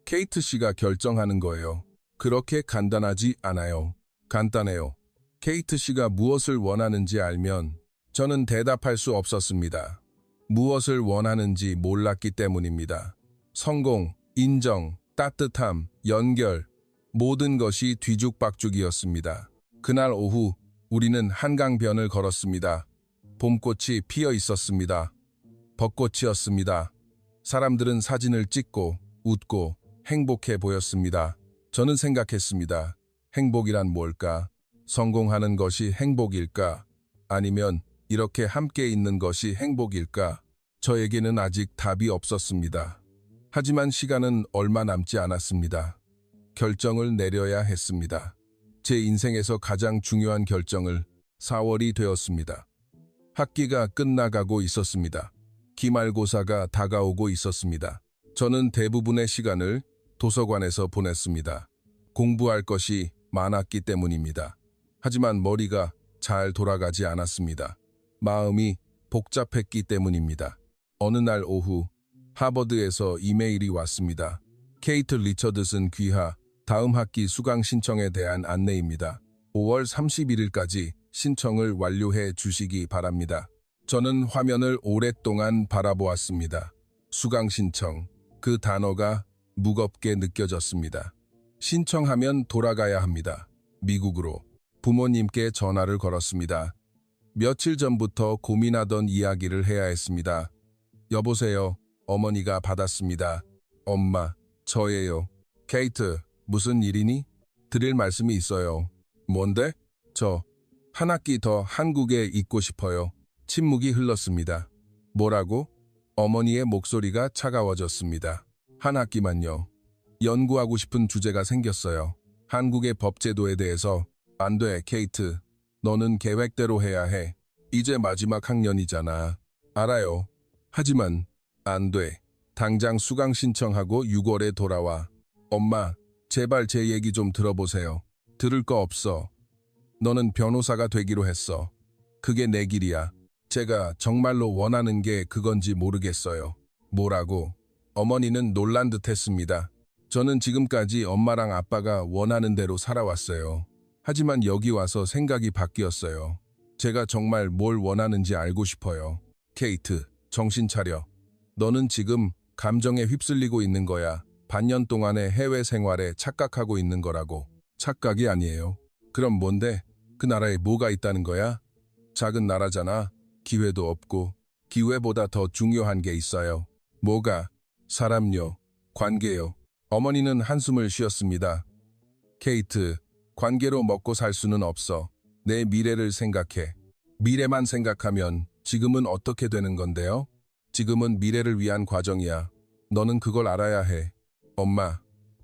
케이트 씨가 결정하는 거예요. 그렇게 간단하지 않아요. 간단해요. 케이트 씨가 무엇을 원하는지 알면 저는 대답할 수 없었습니다. 무엇을 원하는지 몰랐기 때문입니다. 성공, 인정, 따뜻함, 연결, 모든 것이 뒤죽박죽이었습니다. 그날 오후 우리는 한강변을 걸었습니다. 봄꽃이 피어 있었습니다. 벚꽃이었습니다. 사람들은 사진을 찍고 웃고 행복해 보였습니다. 저는 생각했습니다. 행복이란 뭘까? 성공하는 것이 행복일까? 아니면 이렇게 함께 있는 것이 행복일까? 저에게는 아직 답이 없었습니다. 하지만 시간은 얼마 남지 않았습니다. 결정을 내려야 했습니다. 제 인생에서 가장 중요한 결정을 4월이 되었습니다. 학기가 끝나가고 있었습니다. 기말고사가 다가오고 있었습니다. 저는 대부분의 시간을 도서관에서 보냈습니다. 공부할 것이 많았기 때문입니다. 하지만 머리가 잘 돌아가지 않았습니다. 마음이 복잡했기 때문입니다. 어느 날 오후 하버드에서 이메일이 왔습니다. 케이트 리처드슨 귀하 다음 학기 수강 신청에 대한 안내입니다. 5월 31일까지 신청을 완료해 주시기 바랍니다. 저는 화면을 오랫동안 바라보았습니다. 수강 신청, 그 단어가 무겁게 느껴졌습니다. 신청하면 돌아가야 합니다. 미국으로. 부모님께 전화를 걸었습니다. 며칠 전부터 고민하던 이야기를 해야 했습니다. 여보세요. 어머니가 받았습니다. 엄마, 저예요. 케이트, 무슨 일이니? 드릴 말씀이 있어요. 뭔데? 저 한 학기 더 한국에 있고 싶어요. 침묵이 흘렀습니다. 뭐라고? 어머니의 목소리가 차가워졌습니다. 한 학기만요. 연구하고 싶은 주제가 생겼어요. 한국의 법제도에 대해서. 안 돼, 케이트. 너는 계획대로 해야 해. 이제 마지막 학년이잖아. 알아요. 하지만 안 돼. 당장 수강 신청하고 6월에 돌아와. 엄마, 제발 제 얘기 좀 들어보세요. 들을 거 없어. 너는 변호사가 되기로 했어. 그게 내 길이야. 제가 정말로 원하는 게 그건지 모르겠어요. 뭐라고? 어머니는 놀란 듯 했습니다. 저는 지금까지 엄마랑 아빠가 원하는 대로 살아왔어요. 하지만 여기 와서 생각이 바뀌었어요. 제가 정말 뭘 원하는지 알고 싶어요. 케이트, 정신 차려. 너는 지금 감정에 휩쓸리고 있는 거야. 반년 동안의 해외 생활에 착각하고 있는 거라고. 착각이 아니에요. 그럼 뭔데? 그 나라에 뭐가 있다는 거야? 작은 나라잖아. 기회도 없고. 기회보다 더 중요한 게 있어요. 뭐가? 사람요. 관계요. 어머니는 한숨을 쉬었습니다. 케이트, 관계로 먹고 살 수는 없어. 내 미래를 생각해. 미래만 생각하면 지금은 어떻게 되는 건데요? 지금은 미래를 위한 과정이야. 너는 그걸 알아야 해. 엄마,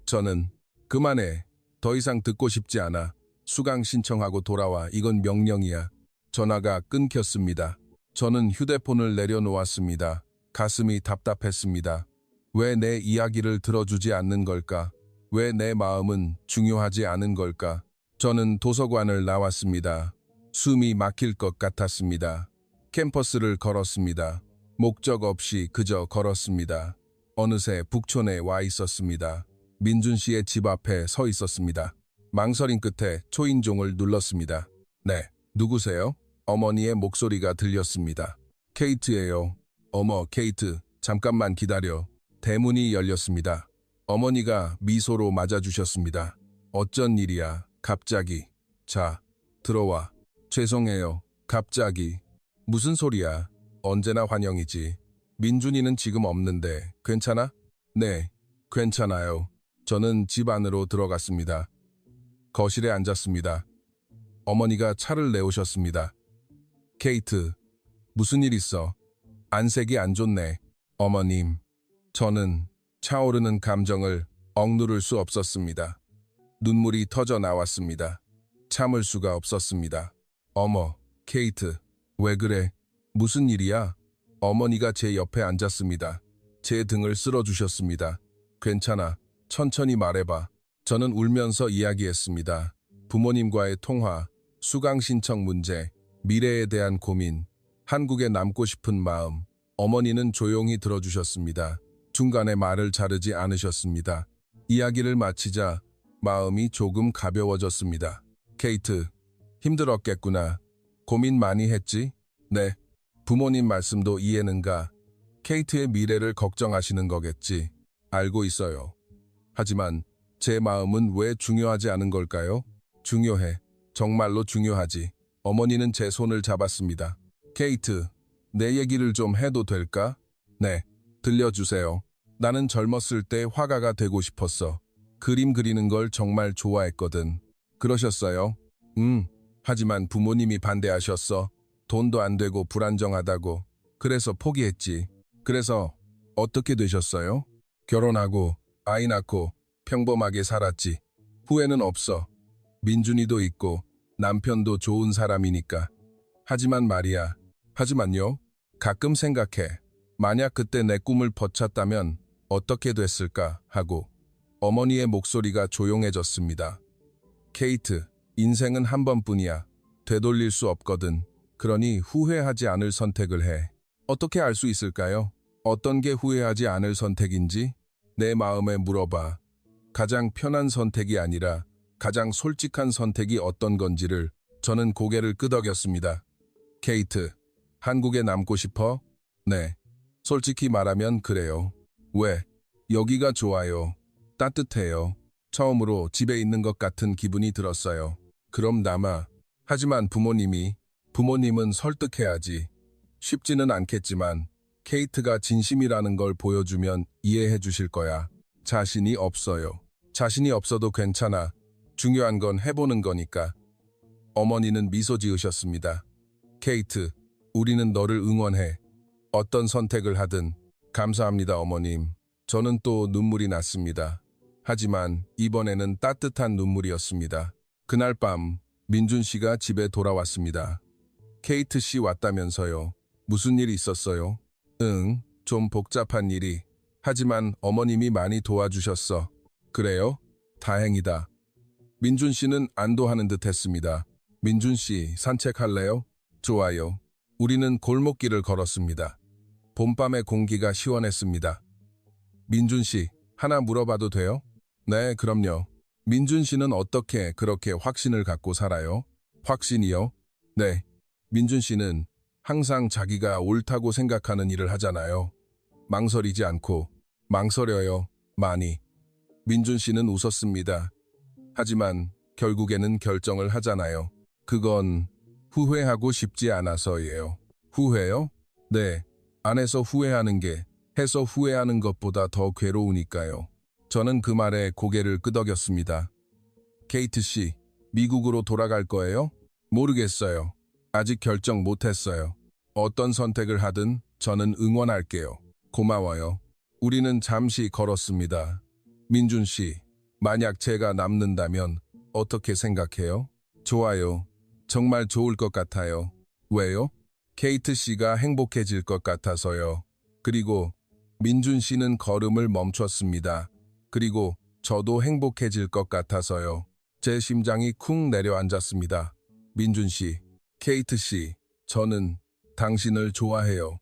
저는 그만해. 더 이상 듣고 싶지 않아. 수강 신청하고 돌아와. 이건 명령이야. 전화가 끊겼습니다. 저는 휴대폰을 내려놓았습니다. 가슴이 답답했습니다. 왜 내 이야기를 들어주지 않는 걸까? 왜 내 마음은 중요하지 않은 걸까? 저는 도서관을 나왔습니다. 숨이 막힐 것 같았습니다. 캠퍼스를 걸었습니다. 목적 없이 그저 걸었습니다. 어느새 북촌에 와 있었습니다. 민준 씨의 집 앞에 서 있었습니다. 망설임 끝에 초인종을 눌렀습니다. 네, 누구세요? 어머니의 목소리가 들렸습니다. 케이트예요. 어머, 케이트, 잠깐만 기다려. 대문이 열렸습니다. 어머니가 미소로 맞아주셨습니다. 어쩐 일이야, 갑자기. 자, 들어와. 죄송해요, 갑자기. 무슨 소리야? 언제나 환영이지. 민준이는 지금 없는데 괜찮아? 네, 괜찮아요. 저는 집 안으로 들어갔습니다. 거실에 앉았습니다. 어머니가 차를 내오셨습니다. 케이트, 무슨 일 있어? 안색이 안 좋네. 어머님, 저는 차오르는 감정을 억누를 수 없었습니다. 눈물이 터져 나왔습니다. 참을 수가 없었습니다. 어머, 케이트, 왜 그래? 무슨 일이야? 어머니가 제 옆에 앉았습니다. 제 등을 쓸어주셨습니다. 괜찮아. 천천히 말해봐. 저는 울면서 이야기했습니다. 부모님과의 통화, 수강 신청 문제, 미래에 대한 고민, 한국에 남고 싶은 마음. 어머니는 조용히 들어주셨습니다. 중간에 말을 자르지 않으셨습니다. 이야기를 마치자 마음이 조금 가벼워졌습니다. 케이트, 힘들었겠구나. 고민 많이 했지? 네. 부모님 말씀도 이해는 가. 케이트의 미래를 걱정하시는 거겠지. 알고 있어요. 하지만 제 마음은 왜 중요하지 않은 걸까요? 중요해. 정말로 중요하지. 어머니는 제 손을 잡았습니다. 케이트, 내 얘기를 좀 해도 될까? 네, 들려주세요. 나는 젊었을 때 화가가 되고 싶었어. 그림 그리는 걸 정말 좋아했거든. 그러셨어요? 하지만 부모님이 반대하셨어. 돈도 안 되고 불안정하다고. 그래서 포기했지. 그래서 어떻게 되셨어요? 결혼하고 아이 낳고 평범하게 살았지. 후회는 없어. 민준이도 있고 남편도 좋은 사람이니까. 하지만 말이야. 하지만요. 가끔 생각해. 만약 그때 내 꿈을 버텼다면 어떻게 됐을까 하고 어머니의 목소리가 조용해졌습니다. 케이트, 인생은 한 번뿐이야. 되돌릴 수 없거든. 그러니 후회하지 않을 선택을 해. 어떻게 알 수 있을까요? 어떤 게 후회하지 않을 선택인지 내 마음에 물어봐. 가장 편한 선택이 아니라 가장 솔직한 선택이 어떤 건지를. 저는 고개를 끄덕였습니다. 케이트, 한국에 남고 싶어? 네. 솔직히 말하면 그래요. 왜? 여기가 좋아요. 따뜻해요. 처음으로 집에 있는 것 같은 기분이 들었어요. 그럼 남아. 하지만 부모님은 설득해야지. 쉽지는 않겠지만 케이트가 진심이라는 걸 보여주면 이해해 주실 거야. 자신이 없어요. 자신이 없어도 괜찮아. 중요한 건 해보는 거니까. 어머니는 미소 지으셨습니다. 케이트, 우리는 너를 응원해. 어떤 선택을 하든. 감사합니다, 어머님. 저는 또 눈물이 났습니다. 하지만 이번에는 따뜻한 눈물이었습니다. 그날 밤 민준 씨가 집에 돌아왔습니다. 케이트 씨 왔다면서요. 무슨 일 있었어요? 응, 좀 복잡한 일이. 하지만 어머님이 많이 도와주셨어. 그래요? 다행이다. 민준 씨는 안도하는 듯 했습니다. 민준 씨, 산책할래요? 좋아요. 우리는 골목길을 걸었습니다. 봄밤의 공기가 시원했습니다. 민준 씨, 하나 물어봐도 돼요? 네, 그럼요. 민준 씨는 어떻게 그렇게 확신을 갖고 살아요? 확신이요? 네. 민준 씨는 항상 자기가 옳다고 생각하는 일을 하잖아요. 망설이지 않고. 망설여요, 많이. 민준 씨는 웃었습니다. 하지만 결국에는 결정을 하잖아요. 그건 후회하고 싶지 않아서예요. 후회요? 네. 안 해서 후회하는 게 해서 후회하는 것보다 더 괴로우니까요. 저는 그 말에 고개를 끄덕였습니다. 케이트 씨, 미국으로 돌아갈 거예요? 모르겠어요. 아직 결정 못했어요. 어떤 선택을 하든 저는 응원할게요. 고마워요. 우리는 잠시 걸었습니다. 민준 씨, 만약 제가 남는다면 어떻게 생각해요? 좋아요. 정말 좋을 것 같아요. 왜요? 케이트 씨가 행복해질 것 같아서요. 그리고 민준 씨는 걸음을 멈췄습니다. 그리고 저도 행복해질 것 같아서요. 제 심장이 쿵 내려앉았습니다. 민준 씨, 케이트 씨, 저는 당신을 좋아해요.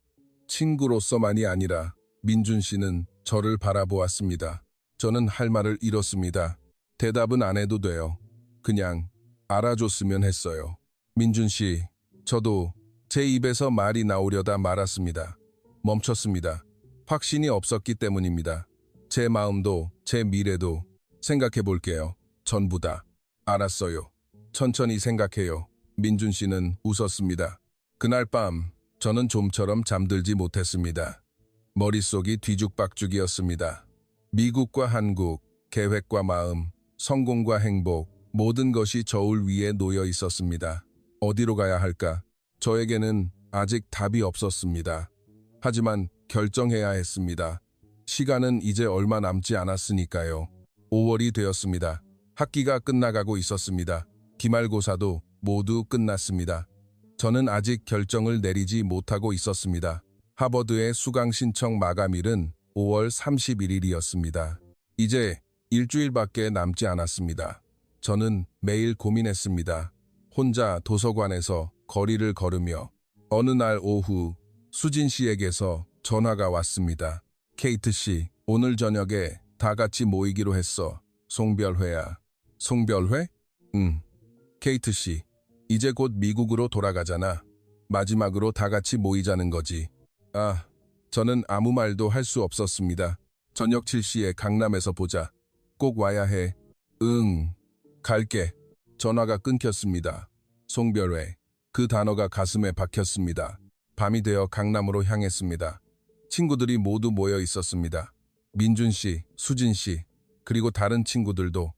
친구로서만이 아니라 민준 씨는 저를 바라보았습니다. 저는 할 말을 잃었습니다. 대답은 안 해도 돼요. 그냥 알아줬으면 했어요. 민준 씨, 저도 제 입에서 말이 나오려다 말았습니다. 멈췄습니다. 확신이 없었기 때문입니다. 제 마음도 제 미래도 생각해 볼게요. 전부 다. 알았어요. 천천히 생각해요. 민준 씨는 웃었습니다. 그날 밤 저는 좀처럼 잠들지 못했습니다. 머릿속이 뒤죽박죽이었습니다. 미국과 한국, 계획과 마음, 성공과 행복, 모든 것이 저울 위에 놓여 있었습니다. 어디로 가야 할까? 저에게는 아직 답이 없었습니다. 하지만 결정해야 했습니다. 시간은 이제 얼마 남지 않았으니까요. 5월이 되었습니다. 학기가 끝나가고 있었습니다. 기말고사도 모두 끝났습니다. 저는 아직 결정을 내리지 못하고 있었습니다. 하버드의 수강 신청 마감일은 5월 31일이었습니다. 이제 일주일밖에 남지 않았습니다. 저는 매일 고민했습니다. 혼자 도서관에서 거리를 걸으며 어느 날 오후 수진 씨에게서 전화가 왔습니다. 케이트 씨, 오늘 저녁에 다 같이 모이기로 했어. 송별회야. 송별회? 응. 케이트 씨, 이제 곧 미국으로 돌아가잖아. 마지막으로 다 같이 모이자는 거지. 아, 저는 아무 말도 할 수 없었습니다. 저녁 7시에 강남에서 보자. 꼭 와야 해. 응, 갈게. 전화가 끊겼습니다. 송별회. 그 단어가 가슴에 박혔습니다. 밤이 되어 강남으로 향했습니다. 친구들이 모두 모여 있었습니다. 민준 씨, 수진 씨, 그리고 다른 친구들도.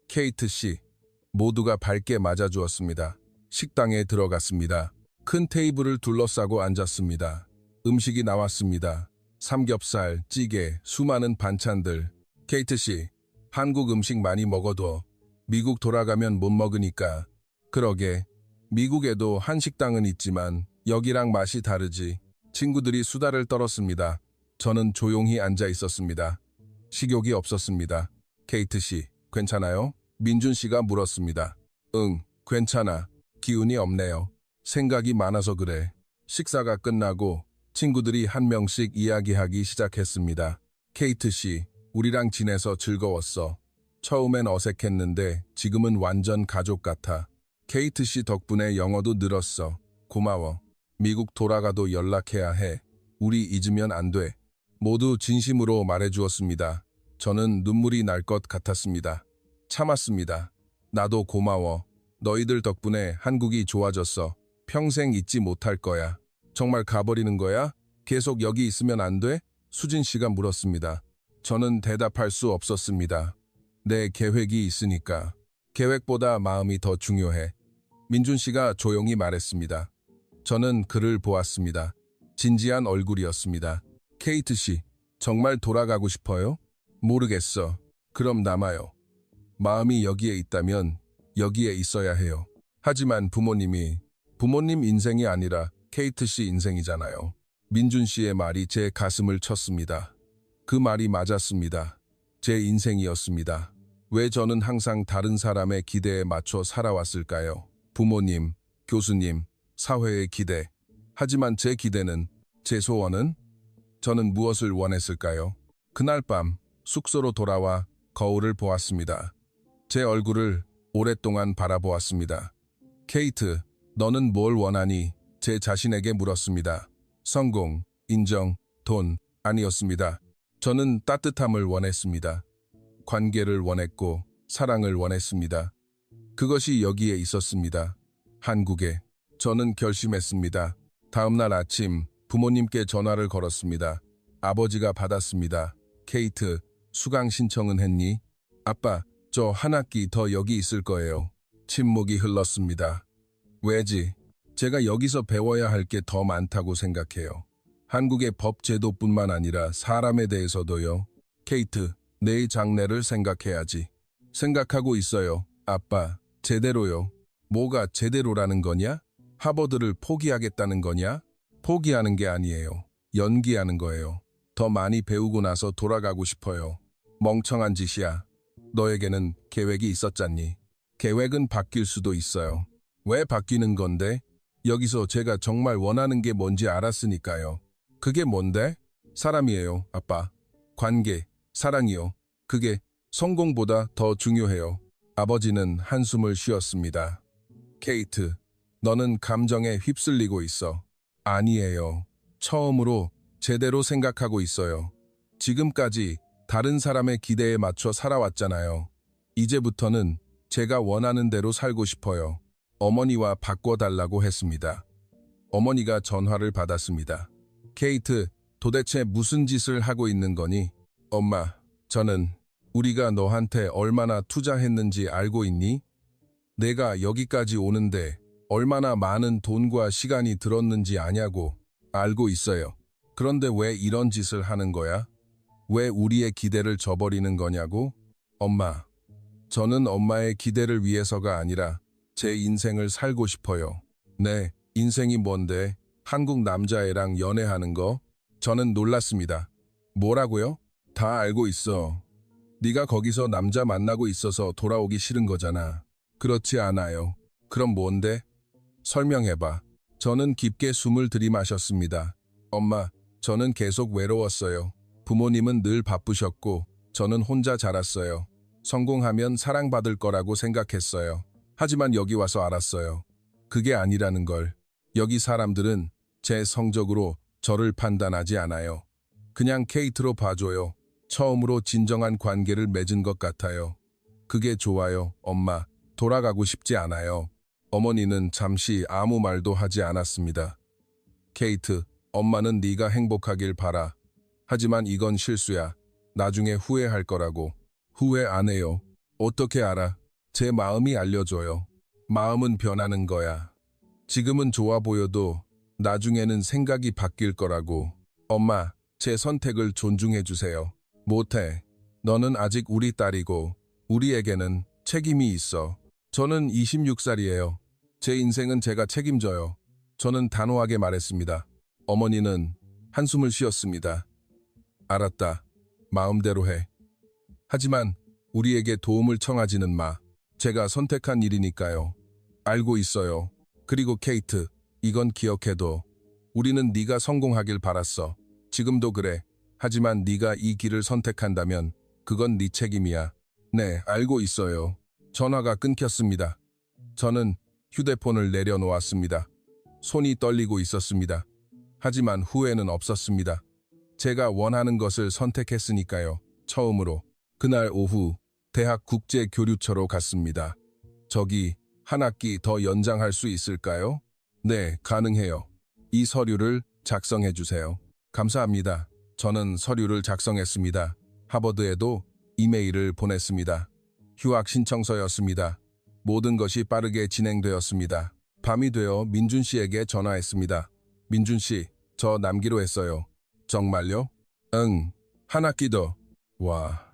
케이트 씨, 모두가 밝게 맞아주었습니다. 식당에 들어갔습니다. 큰 테이블을 둘러싸고 앉았습니다. 음식이 나왔습니다. 삼겹살, 찌개, 수많은 반찬들. 케이트 씨, 한국 음식 많이 먹어도 미국 돌아가면 못 먹으니까. 그러게. 미국에도 한식당은 있지만 여기랑 맛이 다르지. 친구들이 수다를 떨었습니다. 저는 조용히 앉아 있었습니다. 식욕이 없었습니다. 케이트 씨, 괜찮아요? 민준 씨가 물었습니다. 응, 괜찮아. 기운이 없네요. 생각이 많아서 그래. 식사가 끝나고 친구들이 한 명씩 이야기하기 시작했습니다. 케이트 씨, 우리랑 지내서 즐거웠어. 처음엔 어색했는데 지금은 완전 가족 같아. 케이트 씨 덕분에 영어도 늘었어. 고마워. 미국 돌아가도 연락해야 해. 우리 잊으면 안 돼. 모두 진심으로 말해주었습니다. 저는 눈물이 날 것 같았습니다. 참았습니다. 나도 고마워. 너희들 덕분에 한국이 좋아졌어. 평생 잊지 못할 거야. 정말 가버리는 거야? 계속 여기 있으면 안 돼? 수진 씨가 물었습니다. 저는 대답할 수 없었습니다. 내 계획이 있으니까. 계획보다 마음이 더 중요해. 민준 씨가 조용히 말했습니다. 저는 그를 보았습니다. 진지한 얼굴이었습니다. 케이트 씨, 정말 돌아가고 싶어요? 모르겠어. 그럼 남아요. 마음이 여기에 있다면 여기에 있어야 해요. 하지만 부모님 인생이 아니라 케이트 씨 인생이잖아요. 민준 씨의 말이 제 가슴을 쳤습니다. 그 말이 맞았습니다. 제 인생이었습니다. 왜 저는 항상 다른 사람의 기대에 맞춰 살아왔을까요? 부모님, 교수님, 사회의 기대. 하지만 제 기대는, 제 소원은? 저는 무엇을 원했을까요? 그날 밤 숙소로 돌아와 거울을 보았습니다. 제 얼굴을 오랫동안 바라보았습니다. 케이트, 너는 뭘 원하니? 제 자신에게 물었습니다. 성공, 인정, 돈 아니었습니다. 저는 따뜻함을 원했습니다. 관계를 원했고 사랑을 원했습니다. 그것이 여기에 있었습니다. 한국에. 저는 결심했습니다. 다음 날 아침 부모님께 전화를 걸었습니다. 아버지가 받았습니다. 케이트, 수강 신청은 했니? 아빠, 저 한 학기 더 여기 있을 거예요. 침묵이 흘렀습니다. 왜지? 제가 여기서 배워야 할 게 더 많다고 생각해요. 한국의 법 제도뿐만 아니라 사람에 대해서도요. 케이트, 내일 장래를 생각해야지. 생각하고 있어요. 아빠, 제대로요. 뭐가 제대로라는 거냐? 하버드를 포기하겠다는 거냐? 포기하는 게 아니에요. 연기하는 거예요. 더 많이 배우고 나서 돌아가고 싶어요. 멍청한 짓이야. 너에게는 계획이 있었잖니. 계획은 바뀔 수도 있어요. 왜 바뀌는 건데? 여기서 제가 정말 원하는 게 뭔지 알았으니까요. 그게 뭔데? 사람이에요, 아빠. 관계, 사랑이요. 그게 성공보다 더 중요해요. 아버지는 한숨을 쉬었습니다. 케이트, 너는 감정에 휩쓸리고 있어. 아니에요. 처음으로 제대로 생각하고 있어요. 지금까지 다른 사람의 기대에 맞춰 살아왔잖아요. 이제부터는 제가 원하는 대로 살고 싶어요. 어머니와 바꿔달라고 했습니다. 어머니가 전화를 받았습니다. 케이트, 도대체 무슨 짓을 하고 있는 거니? 엄마, 저는 우리가 너한테 얼마나 투자했는지 알고 있니? 내가 여기까지 오는데 얼마나 많은 돈과 시간이 들었는지 아냐고. 알고 있어요. 그런데 왜 이런 짓을 하는 거야? 왜 우리의 기대를 저버리는 거냐고? 엄마, 저는 엄마의 기대를 위해서가 아니라 제 인생을 살고 싶어요. 네, 인생이 뭔데? 한국 남자애랑 연애하는 거? 저는 놀랐습니다. 뭐라고요? 다 알고 있어. 네가 거기서 남자 만나고 있어서 돌아오기 싫은 거잖아. 그렇지 않아요. 그럼 뭔데? 설명해봐. 저는 깊게 숨을 들이마셨습니다. 엄마, 저는 계속 외로웠어요. 부모님은 늘 바쁘셨고 저는 혼자 자랐어요. 성공하면 사랑받을 거라고 생각했어요. 하지만 여기 와서 알았어요. 그게 아니라는 걸. 여기 사람들은 제 성적으로 저를 판단하지 않아요. 그냥 케이트로 봐줘요. 처음으로 진정한 관계를 맺은 것 같아요. 그게 좋아요, 엄마. 돌아가고 싶지 않아요. 어머니는 잠시 아무 말도 하지 않았습니다. 케이트, 엄마는 네가 행복하길 바라. 하지만 이건 실수야. 나중에 후회할 거라고. 후회 안 해요. 어떻게 알아? 제 마음이 알려줘요. 마음은 변하는 거야. 지금은 좋아 보여도 나중에는 생각이 바뀔 거라고. 엄마, 제 선택을 존중해 주세요. 못해. 너는 아직 우리 딸이고 우리에게는 책임이 있어. 저는 26살이에요. 제 인생은 제가 책임져요. 저는 단호하게 말했습니다. 어머니는 한숨을 쉬었습니다. 알았다. 마음대로 해. 하지만 우리에게 도움을 청하지는 마. 제가 선택한 일이니까요. 알고 있어요. 그리고 케이트, 이건 기억해둬. 우리는 네가 성공하길 바랐어. 지금도 그래. 하지만 네가 이 길을 선택한다면 그건 네 책임이야. 네, 알고 있어요. 전화가 끊겼습니다. 저는 휴대폰을 내려놓았습니다. 손이 떨리고 있었습니다. 하지만 후회는 없었습니다. 제가 원하는 것을 선택했으니까요. 처음으로 그날 오후 대학 국제교류처로 갔습니다. 저기 한 학기 더 연장할 수 있을까요? 네, 가능해요. 이 서류를 작성해 주세요. 감사합니다. 저는 서류를 작성했습니다. 하버드에도 이메일을 보냈습니다. 휴학 신청서였습니다. 모든 것이 빠르게 진행되었습니다. 밤이 되어 민준 씨에게 전화했습니다. 민준 씨, 저 남기로 했어요. 정말요? 응, 한 학기 더. 와,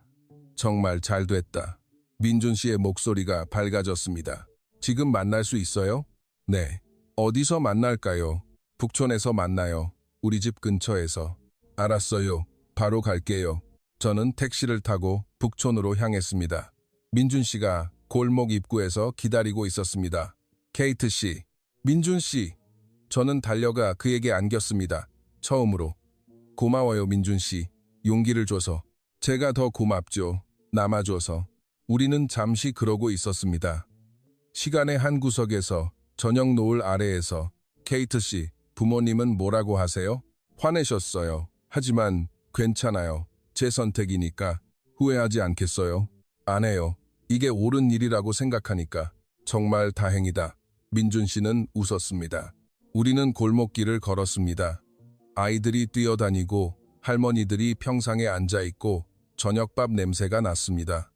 정말 잘 됐다. 민준 씨의 목소리가 밝아졌습니다. 지금 만날 수 있어요? 네. 어디서 만날까요? 북촌에서 만나요. 우리 집 근처에서. 알았어요. 바로 갈게요. 저는 택시를 타고 북촌으로 향했습니다. 민준 씨가 골목 입구에서 기다리고 있었습니다. 케이트 씨, 민준 씨. 저는 달려가 그에게 안겼습니다. 처음으로. 고마워요, 민준 씨. 용기를 줘서. 제가 더 고맙죠. 남아줘서. 우리는 잠시 그러고 있었습니다. 시간의 한 구석에서 저녁 노을 아래에서 케이트 씨, 부모님은 뭐라고 하세요? 화내셨어요. 하지만 괜찮아요. 제 선택이니까 후회하지 않겠어요? 안 해요. 이게 옳은 일이라고 생각하니까 정말 다행이다. 민준 씨는 웃었습니다. 우리는 골목길을 걸었습니다. 아이들이 뛰어다니고 할머니들이 평상에 앉아있고 저녁밥 냄새가 났습니다.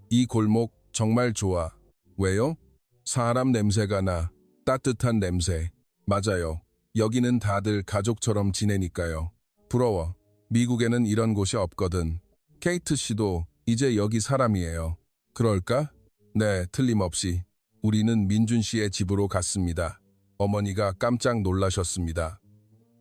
이 골목 정말 좋아. 왜요? 사람 냄새가 나. 따뜻한 냄새. 맞아요. 여기는 다들 가족처럼 지내니까요. 부러워. 미국에는 이런 곳이 없거든. 케이트 씨도 이제 여기 사람이에요. 그럴까? 네, 틀림없이. 우리는 민준 씨의 집으로 갔습니다. 어머니가 깜짝 놀라셨습니다.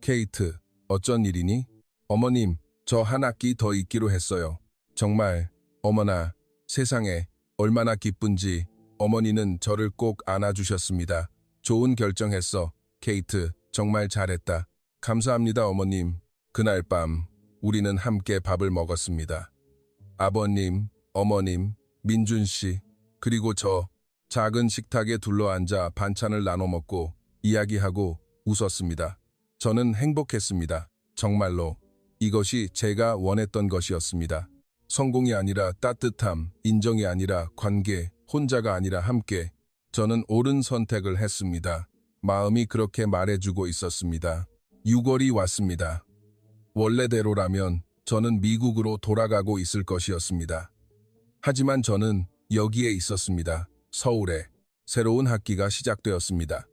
케이트, 어쩐 일이니? 어머님, 저 한 학기 더 있기로 했어요. 정말, 어머나, 세상에 얼마나 기쁜지. 어머니는 저를 꼭 안아주셨습니다. 좋은 결정했어. 케이트, 정말 잘했다. 감사합니다, 어머님. 그날 밤 우리는 함께 밥을 먹었습니다. 아버님, 어머님, 민준 씨, 그리고 저 작은 식탁에 둘러앉아 반찬을 나눠 먹고 이야기하고 웃었습니다. 저는 행복했습니다. 정말로 이것이 제가 원했던 것이었습니다. 성공이 아니라 따뜻함, 인정이 아니라 관계, 혼자가 아니라 함께. 저는 옳은 선택을 했습니다. 마음이 그렇게 말해주고 있었습니다. 6월이 왔습니다. 원래대로라면 저는 미국으로 돌아가고 있을 것이었습니다. 하지만 저는 여기에 있었습니다. 서울에. 새로운 학기가 시작되었습니다.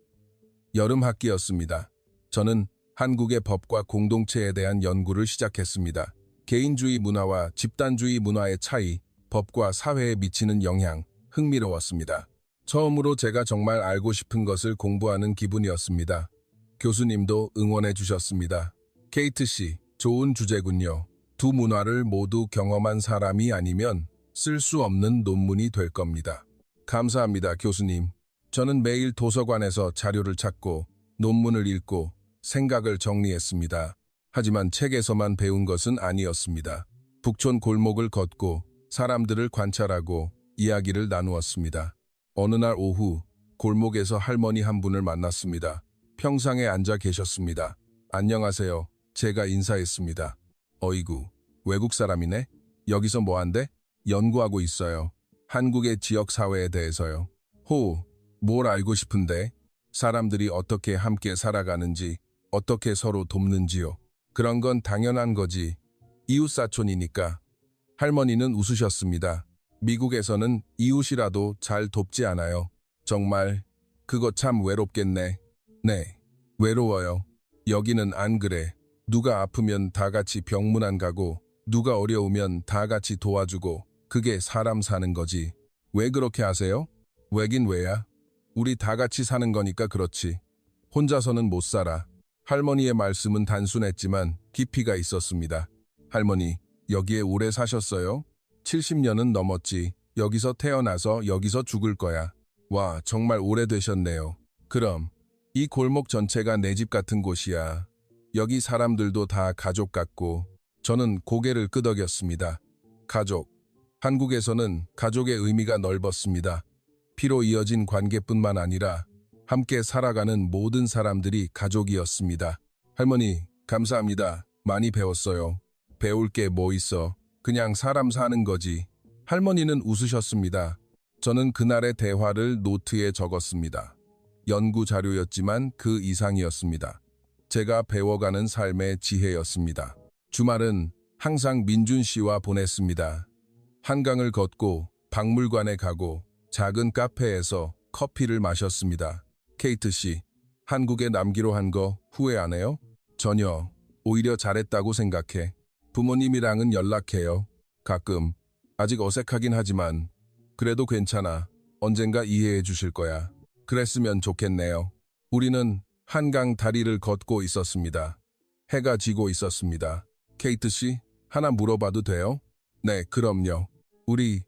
여름 학기였습니다. 저는 한국의 법과 공동체에 대한 연구를 시작했습니다. 개인주의 문화와 집단주의 문화의 차이, 법과 사회에 미치는 영향, 흥미로웠습니다. 처음으로 제가 정말 알고 싶은 것을 공부하는 기분이었습니다. 교수님도 응원해 주셨습니다. 케이트 씨, 좋은 주제군요. 두 문화를 모두 경험한 사람이 아니면 쓸 수 없는 논문이 될 겁니다. 감사합니다, 교수님. 저는 매일 도서관에서 자료를 찾고 논문을 읽고 생각을 정리했습니다. 하지만 책에서만 배운 것은 아니었습니다. 북촌 골목을 걷고 사람들을 관찰하고 이야기를 나누었습니다. 어느 날 오후 골목에서 할머니 한 분을 만났습니다. 평상에 앉아 계셨습니다. 안녕하세요. 제가 인사했습니다. 어이구, 외국 사람이네? 여기서 뭐한대? 연구하고 있어요. 한국의 지역 사회에 대해서요. 뭘 알고 싶은데? 사람들이 어떻게 함께 살아가는지, 어떻게 서로 돕는지요. 그런 건 당연한 거지. 이웃사촌이니까. 할머니는 웃으셨습니다. 미국에서는 이웃이라도 잘 돕지 않아요. 정말, 그거 참 외롭겠네. 네, 외로워요. 여기는 안 그래. 누가 아프면 다 같이 병문 안 가고, 누가 어려우면 다 같이 도와주고, 그게 사람 사는 거지. 왜 그렇게 하세요? 왜긴 왜야? 우리 다 같이 사는 거니까 그렇지. 혼자서는 못 살아. 할머니의 말씀은 단순했지만 깊이가 있었습니다. 할머니, 여기에 오래 사셨어요? 70년은 넘었지. 여기서 태어나서 여기서 죽을 거야. 와, 정말 오래되셨네요. 그럼 이 골목 전체가 내 집 같은 곳이야. 여기 사람들도 다 가족 같고. 저는 고개를 끄덕였습니다. 가족. 한국에서는 가족의 의미가 넓었습니다. 피로 이어진 관계뿐만 아니라 함께 살아가는 모든 사람들이 가족이었습니다. 할머니, 감사합니다. 많이 배웠어요. 배울 게 뭐 있어. 그냥 사람 사는 거지. 할머니는 웃으셨습니다. 저는 그날의 대화를 노트에 적었습니다. 연구 자료였지만 그 이상이었습니다. 제가 배워가는 삶의 지혜였습니다. 주말은 항상 민준 씨와 보냈습니다. 한강을 걷고 박물관에 가고 작은 카페에서 커피를 마셨습니다. 케이트 씨, 한국에 남기로 한 거 후회 안 해요? 전혀. 오히려 잘했다고 생각해. 부모님이랑은 연락해요. 가끔. 아직 어색하긴 하지만 그래도 괜찮아. 언젠가 이해해 주실 거야. 그랬으면 좋겠네요. 우리는 한강 다리를 걷고 있었습니다. 해가 지고 있었습니다. 케이트 씨, 하나 물어봐도 돼요? 네, 그럼요. 우리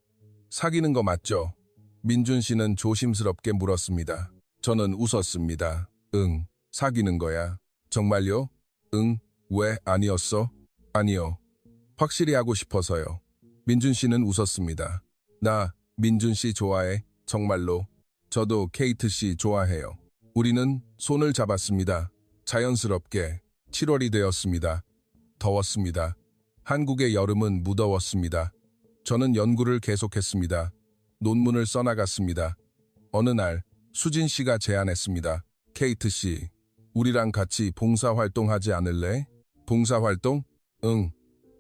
사귀는 거 맞죠? 민준 씨는 조심스럽게 물었습니다. 저는 웃었습니다. 응, 사귀는 거야. 정말요? 응, 왜 아니었어? 아니요. 확실히 하고 싶어서요. 민준 씨는 웃었습니다. 나 민준 씨 좋아해. 정말로. 저도 케이트 씨 좋아해요. 우리는 손을 잡았습니다. 자연스럽게 7월이 되었습니다. 더웠습니다. 한국의 여름은 무더웠습니다. 저는 연구를 계속했습니다. 논문을 써나갔습니다. 어느 날 수진 씨가 제안했습니다. 케이트 씨, 우리랑 같이 봉사활동하지 않을래? 봉사활동? 응.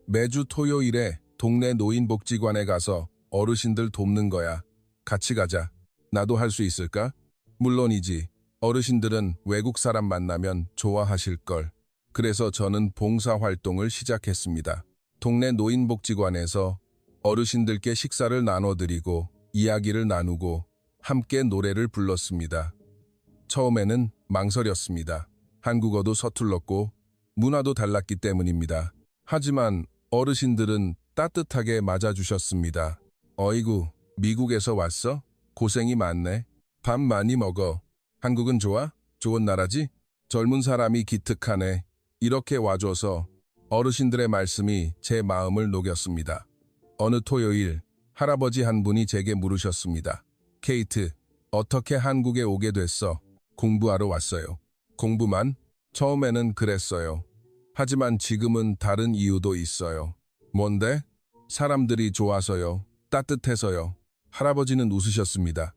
매주 토요일에 동네 노인복지관에 가서 어르신들 돕는 거야. 같이 가자. 나도 할 수 있을까? 물론이지. 어르신들은 외국 사람 만나면 좋아하실걸. 그래서 저는 봉사활동을 시작했습니다. 동네 노인복지관에서 어르신들께 식사를 나눠드리고 이야기를 나누고 함께 노래를 불렀습니다. 처음에는 망설였습니다. 한국어도 서툴렀고 문화도 달랐기 때문입니다. 하지만 어르신들은 따뜻하게 맞아주셨습니다. 어이구, 미국에서 왔어? 고생이 많네. 밥 많이 먹어. 한국은 좋아? 좋은 나라지? 젊은 사람이 기특하네. 이렇게 와줘서 어르신들의 말씀이 제 마음을 녹였습니다. 어느 토요일 할아버지 한 분이 제게 물으셨습니다. 케이트, 어떻게 한국에 오게 됐어? 공부하러 왔어요. 공부만? 처음에는 그랬어요. 하지만 지금은 다른 이유도 있어요. 뭔데? 사람들이 좋아서요. 따뜻해서요. 할아버지는 웃으셨습니다.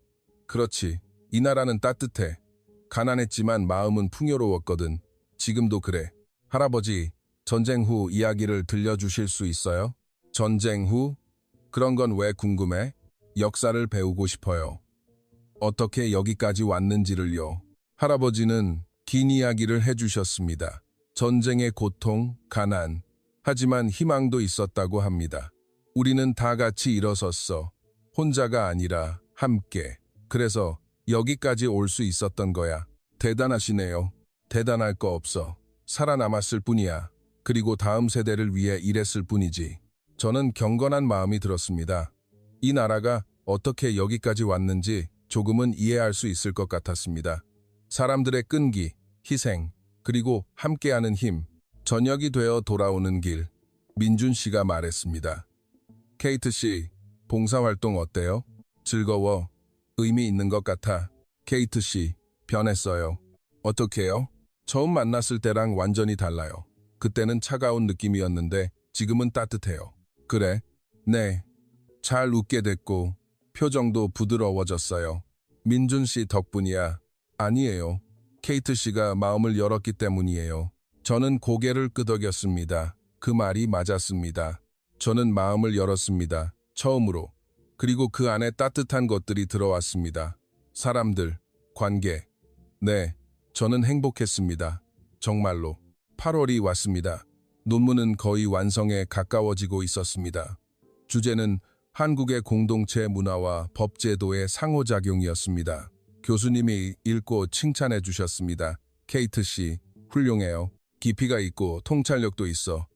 그렇지. 이 나라는 따뜻해. 가난했지만 마음은 풍요로웠거든. 지금도 그래. 할아버지, 전쟁 후 이야기를 들려주실 수 있어요? 전쟁 후? 그런 건 왜 궁금해? 역사를 배우고 싶어요. 어떻게 여기까지 왔는지를요. 할아버지는 긴 이야기를 해주셨습니다. 전쟁의 고통, 가난, 하지만 희망도 있었다고 합니다. 우리는 다 같이 일어섰어. 혼자가 아니라 함께. 그래서 여기까지 올 수 있었던 거야. 대단하시네요. 대단할 거 없어. 살아남았을 뿐이야. 그리고 다음 세대를 위해 일했을 뿐이지. 저는 경건한 마음이 들었습니다. 이 나라가 어떻게 여기까지 왔는지 조금은 이해할 수 있을 것 같았습니다. 사람들의 끈기, 희생, 그리고 함께하는 힘. 저녁이 되어 돌아오는 길. 민준 씨가 말했습니다. 케이트 씨, 봉사활동 어때요? 즐거워. 의미 있는 것 같아. 케이트 씨, 변했어요. 어떻게요? 처음 만났을 때랑 완전히 달라요. 그때는 차가운 느낌이었는데 지금은 따뜻해요. 그래? 네. 잘 웃게 됐고 표정도 부드러워졌어요. 민준 씨 덕분이야. 아니에요. 케이트 씨가 마음을 열었기 때문이에요. 저는 고개를 끄덕였습니다. 그 말이 맞았습니다. 저는 마음을 열었습니다. 처음으로. 그리고 그 안에 따뜻한 것들이 들어왔습니다. 사람들, 관계. 네, 저는 행복했습니다. 정말로. 8월이 왔습니다. 논문은 거의 완성에 가까워지고 있었습니다. 주제는 한국의 공동체 문화와 법제도의 상호작용이었습니다. 교수님이 읽고 칭찬해 주셨습니다. 케이트 씨, 훌륭해요. 깊이가 있고 통찰력도 있어.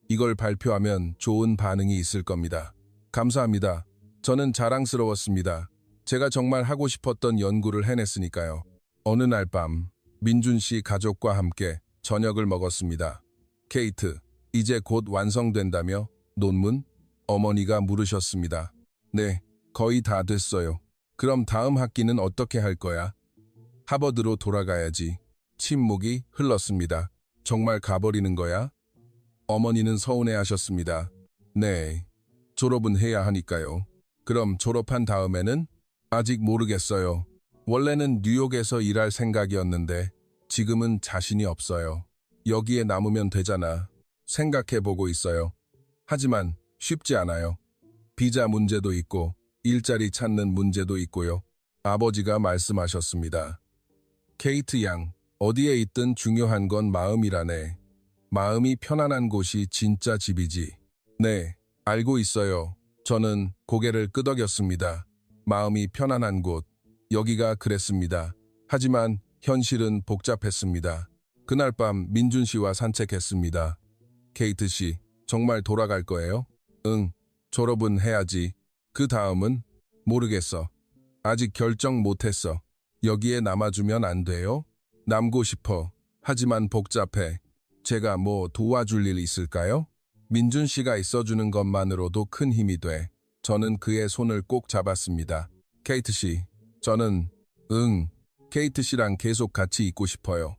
이걸 발표하면 좋은 반응이 있을 겁니다. 감사합니다. 저는 자랑스러웠습니다. 제가 정말 하고 싶었던 연구를 해냈으니까요. 어느 날 밤, 민준 씨 가족과 함께 저녁을 먹었습니다. 케이트, 이제 곧 완성된다며? 논문? 어머니가 물으셨습니다. 네, 거의 다 됐어요. 그럼 다음 학기는 어떻게 할 거야? 하버드로 돌아가야지. 침묵이 흘렀습니다. 정말 가버리는 거야? 어머니는 서운해하셨습니다. 네, 졸업은 해야 하니까요. 그럼 졸업한 다음에는? 아직 모르겠어요. 원래는 뉴욕에서 일할 생각이었는데 지금은 자신이 없어요. 여기에 남으면 되잖아. 생각해보고 있어요. 하지만 쉽지 않아요. 비자 문제도 있고 일자리 찾는 문제도 있고요. 아버지가 말씀하셨습니다. 케이트 양, 어디에 있든 중요한 건 마음이라네. 마음이 편안한 곳이 진짜 집이지. 네, 알고 있어요. 저는 고개를 끄덕였습니다. 마음이 편안한 곳, 여기가 그랬습니다. 하지만 현실은 복잡했습니다. 그날 밤 민준 씨와 산책했습니다. 케이트 씨, 정말 돌아갈 거예요? 응, 졸업은 해야지. 그 다음은? 모르겠어. 아직 결정 못했어. 여기에 남아주면 안 돼요? 남고 싶어. 하지만 복잡해. 제가 뭐 도와줄 일 있을까요? 민준 씨가 있어주는 것만으로도 큰 힘이 돼. 저는 그의 손을 꼭 잡았습니다. 케이트 씨, 저는 케이트 씨랑 계속 같이 있고 싶어요.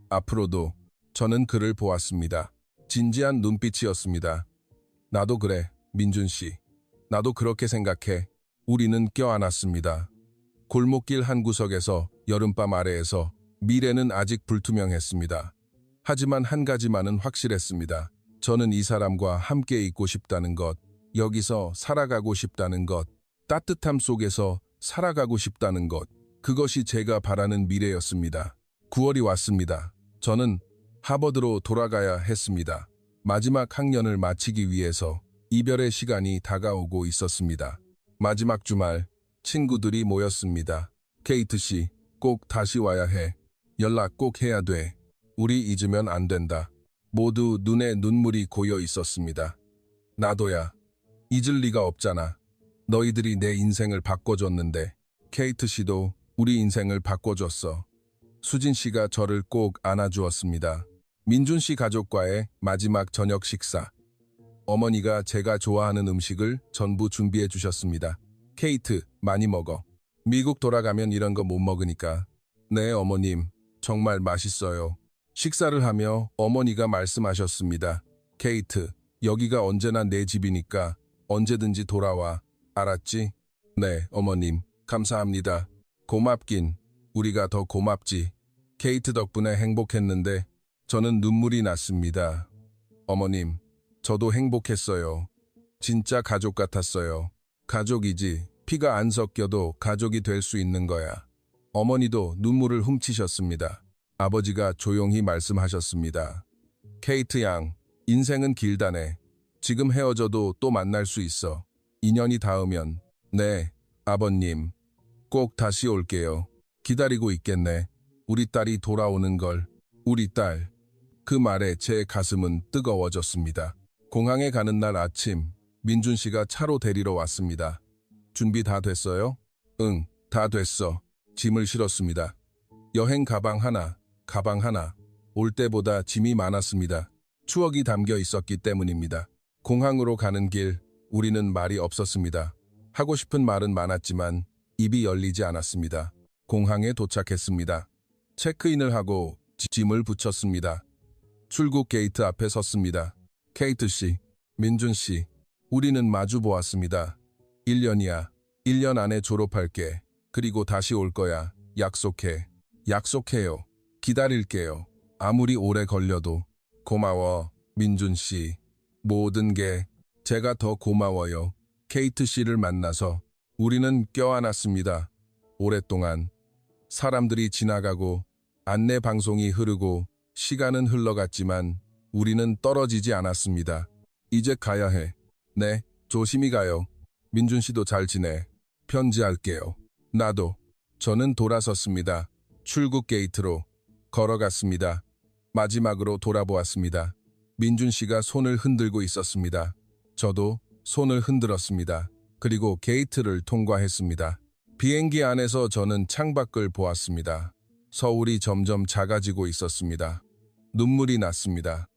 앞으로도. 저는 그를 보았습니다. 진지한 눈빛이었습니다. 나도 그래, 민준 씨. 나도 그렇게 생각해. 우리는 껴안았습니다. 골목길 한 구석에서 여름밤 아래에서 미래는 아직 불투명했습니다. 하지만 한 가지만은 확실했습니다. 저는 이 사람과 함께 있고 싶다는 것, 여기서 살아가고 싶다는 것, 따뜻함 속에서 살아가고 싶다는 것, 그것이 제가 바라는 미래였습니다. 9월이 왔습니다. 저는 하버드로 돌아가야 했습니다. 마지막 학년을 마치기 위해서 이별의 시간이 다가오고 있었습니다. 마지막 주말, 친구들이 모였습니다. 케이트 씨, 꼭 다시 와야 해. 연락 꼭 해야 돼. 우리 잊으면 안 된다. 모두 눈에 눈물이 고여 있었습니다. 나도야. 잊을 리가 없잖아. 너희들이 내 인생을 바꿔줬는데. 케이트 씨도 우리 인생을 바꿔줬어. 수진 씨가 저를 꼭 안아주었습니다. 민준 씨 가족과의 마지막 저녁 식사. 어머니가 제가 좋아하는 음식을 전부 준비해 주셨습니다. 케이트, 많이 먹어. 미국 돌아가면 이런 거 못 먹으니까. 네, 어머님. 정말 맛있어요. 식사를 하며 어머니가 말씀하셨습니다. 케이트, 여기가 언제나 내 집이니까 언제든지 돌아와. 알았지? 네, 어머님. 감사합니다. 고맙긴. 우리가 더 고맙지. 케이트 덕분에 행복했는데 저는 눈물이 났습니다. 어머님, 저도 행복했어요. 진짜 가족 같았어요. 가족이지. 피가 안 섞여도 가족이 될 수 있는 거야. 어머니도 눈물을 훔치셨습니다. 아버지가 조용히 말씀하셨습니다. 케이트 양, 인생은 길다네. 지금 헤어져도 또 만날 수 있어. 인연이 닿으면. 네, 아버님. 꼭 다시 올게요. 기다리고 있겠네. 우리 딸이 돌아오는 걸. 우리 딸. 그 말에 제 가슴은 뜨거워졌습니다. 공항에 가는 날 아침, 민준 씨가 차로 데리러 왔습니다. 준비 다 됐어요? 응, 다 됐어. 짐을 실었습니다. 여행 가방 하나. 올 때보다 짐이 많았습니다. 추억이 담겨 있었기 때문입니다. 공항으로 가는 길, 우리는 말이 없었습니다. 하고 싶은 말은 많았지만 입이 열리지 않았습니다. 공항에 도착했습니다. 체크인을 하고 짐을 붙였습니다. 출국 게이트 앞에 섰습니다. 케이트 씨, 민준 씨, 우리는 마주 보았습니다. 1년이야. 1년 안에 졸업할게. 그리고 다시 올 거야. 약속해. 약속해요. 기다릴게요. 아무리 오래 걸려도. 고마워, 민준 씨. 모든 게 제가 더 고마워요. 케이트 씨를 만나서 우리는 껴안았습니다. 오랫동안 사람들이 지나가고 안내 방송이 흐르고 시간은 흘러갔지만 우리는 떨어지지 않았습니다. 이제 가야 해. 네, 조심히 가요. 민준 씨도 잘 지내. 편지할게요. 나도. 저는 돌아섰습니다. 출국 게이트로 걸어갔습니다. 마지막으로 돌아보았습니다. 민준 씨가 손을 흔들고 있었습니다. 저도 손을 흔들었습니다. 그리고 게이트를 통과했습니다. 비행기 안에서 저는 창밖을 보았습니다. 서울이 점점 작아지고 있었습니다. 눈물이 났습니다.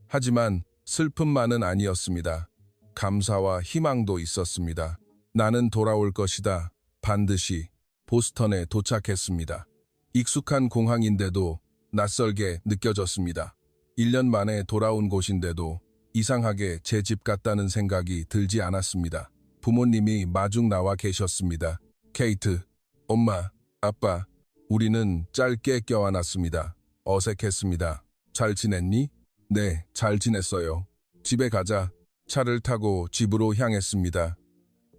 하지만 슬픔만은 아니었습니다. 감사와 희망도 있었습니다. 나는 돌아올 것이다. 반드시 보스턴에 도착했습니다. 익숙한 공항인데도 낯설게 느껴졌습니다. 1년 만에 돌아온 곳인데도 이상하게 제 집 같다는 생각이 들지 않았습니다. 부모님이 마중 나와 계셨습니다. 케이트, 엄마, 아빠, 우리는 짧게 껴안았습니다. 어색했습니다. 잘 지냈니? 네, 잘 지냈어요. 집에 가자. 차를 타고 집으로 향했습니다.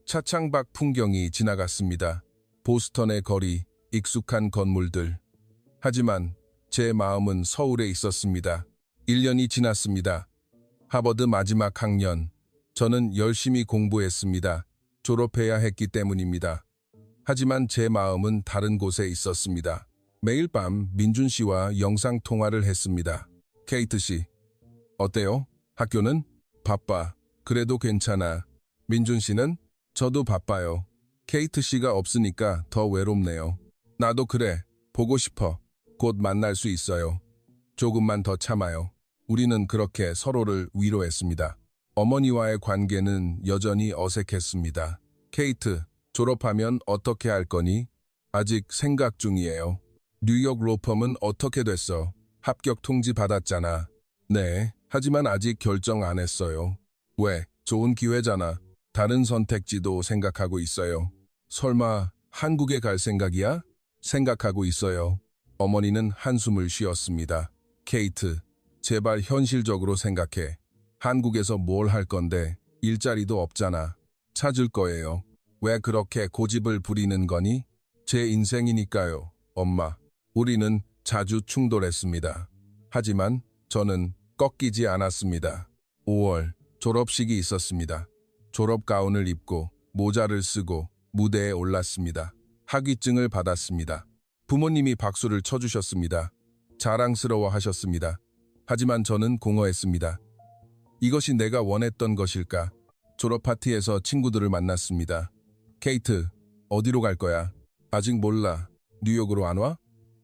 차창 밖 풍경이 지나갔습니다. 보스턴의 거리, 익숙한 건물들. 하지만 제 마음은 서울에 있었습니다. 1년이 지났습니다. 하버드 마지막 학년. 저는 열심히 공부했습니다. 졸업해야 했기 때문입니다. 하지만 제 마음은 다른 곳에 있었습니다. 매일 밤 민준 씨와 영상 통화를 했습니다. 케이트 씨, 어때요? 학교는? 바빠. 그래도 괜찮아. 민준 씨는? 저도 바빠요. 케이트 씨가 없으니까 더 외롭네요. 나도 그래. 보고 싶어. 곧 만날 수 있어요. 조금만 더 참아요. 우리는 그렇게 서로를 위로했습니다. 어머니와의 관계는 여전히 어색했습니다. 케이트, 졸업하면 어떻게 할 거니? 아직 생각 중이에요. 뉴욕 로펌은 어떻게 됐어? 합격 통지 받았잖아. 네, 하지만 아직 결정 안 했어요. 왜? 좋은 기회잖아. 다른 선택지도 생각하고 있어요. 설마 한국에 갈 생각이야? 생각하고 있어요. 어머니는 한숨을 쉬었습니다. 케이트, 제발 현실적으로 생각해. 한국에서 뭘 할 건데 일자리도 없잖아. 찾을 거예요. 왜 그렇게 고집을 부리는 거니? 제 인생이니까요, 엄마. 우리는 자주 충돌했습니다. 하지만 저는 꺾이지 않았습니다. 5월 졸업식이 있었습니다. 졸업 가운을 입고 모자를 쓰고 무대에 올랐습니다. 학위증을 받았습니다. 부모님이 박수를 쳐주셨습니다. 자랑스러워 하셨습니다. 하지만 저는 공허했습니다. 이것이 내가 원했던 것일까? 졸업 파티에서 친구들을 만났습니다. 케이트, 어디로 갈 거야? 아직 몰라. 뉴욕으로 안 와?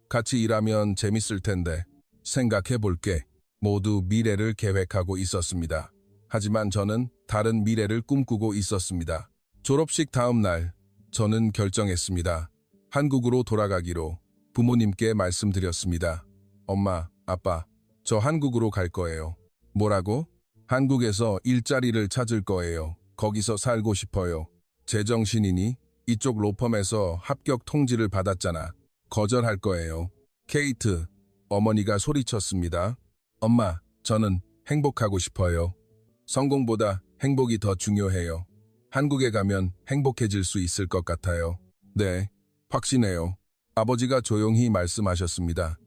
같이 일하면 재밌을 텐데. 생각해 볼게. 모두 미래를 계획하고 있었습니다. 하지만 저는 다른 미래를 꿈꾸고 있었습니다. 졸업식 다음 날, 저는 결정했습니다. 한국으로 돌아가기로 부모님께 말씀드렸습니다. 엄마, 아빠, 저 한국으로 갈 거예요. 뭐라고? 한국에서 일자리를 찾을 거예요. 거기서 살고 싶어요. 제정신이니? 이쪽 로펌에서 합격 통지를 받았잖아. 거절할 거예요. 케이트, 어머니가 소리쳤습니다. 엄마, 저는 행복하고 싶어요. 성공보다 행복이 더 중요해요. 한국에 가면 행복해질 수 있을 것 같아요. 네, 확신해요. 아버지가 조용히 말씀하셨습니다.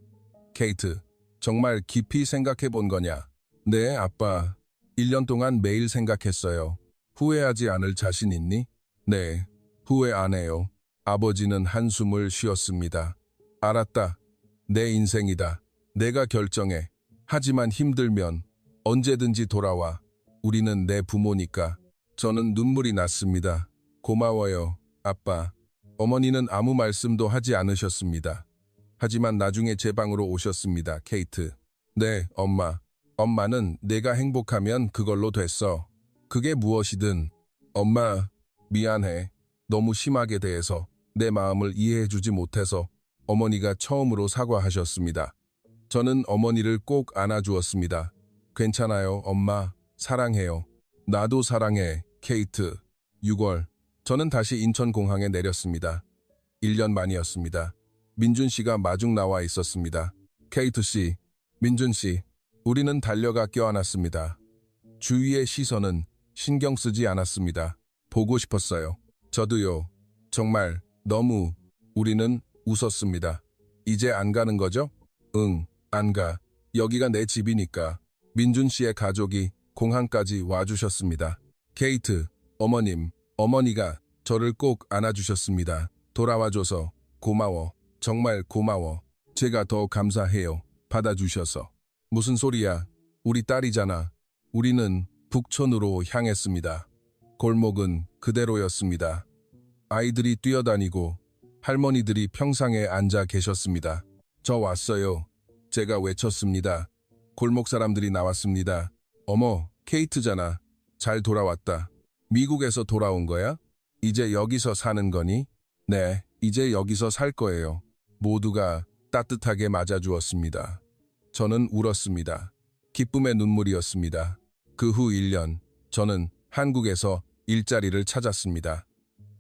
케이트, 정말 깊이 생각해 본 거냐? 네, 아빠. 1년 동안 매일 생각했어요. 후회하지 않을 자신 있니? 네, 후회 안 해요. 아버지는 한숨을 쉬었습니다. 알았다. 내 인생이다. 내가 결정해. 하지만 힘들면 언제든지 돌아와. 우리는 내 부모니까. 저는 눈물이 났습니다. 고마워요, 아빠. 어머니는 아무 말씀도 하지 않으셨습니다. 하지만 나중에 제 방으로 오셨습니다. 케이트. 네, 엄마. 엄마는 내가 행복하면 그걸로 됐어. 그게 무엇이든. 엄마, 미안해. 너무 심하게 대해서 내 마음을 이해해주지 못해서. 어머니가 처음으로 사과하셨습니다. 저는 어머니를 꼭 안아주었습니다. 괜찮아요, 엄마. 사랑해요. 나도 사랑해, 케이트. 6월, 저는 다시 인천공항에 내렸습니다. 1년 만이었습니다. 민준 씨가 마중 나와 있었습니다. 케이트 씨, 민준 씨, 우리는 달려가 껴안았습니다. 주위의 시선은 신경 쓰지 않았습니다. 보고 싶었어요. 저도요. 정말 너무. 우리는 웃었습니다. 이제 안 가는 거죠? 응, 안 가. 여기가 내 집이니까. 민준 씨의 가족이 공항까지 와주셨습니다. 케이트, 어머님, 어머니가 저를 꼭 안아주셨습니다. 돌아와줘서 고마워. 정말 고마워. 제가 더 감사해요. 받아주셔서. 무슨 소리야. 우리 딸이잖아. 우리는 북촌으로 향했습니다. 골목은 그대로였습니다. 아이들이 뛰어다니고 할머니들이 평상에 앉아 계셨습니다. 저 왔어요. 제가 외쳤습니다. 골목 사람들이 나왔습니다. 어머, 케이트잖아. 잘 돌아왔다. 미국에서 돌아온 거야? 이제 여기서 사는 거니? 네, 이제 여기서 살 거예요. 모두가 따뜻하게 맞아주었습니다. 저는 울었습니다. 기쁨의 눈물이었습니다. 그 후 1년, 저는 한국에서 일자리를 찾았습니다.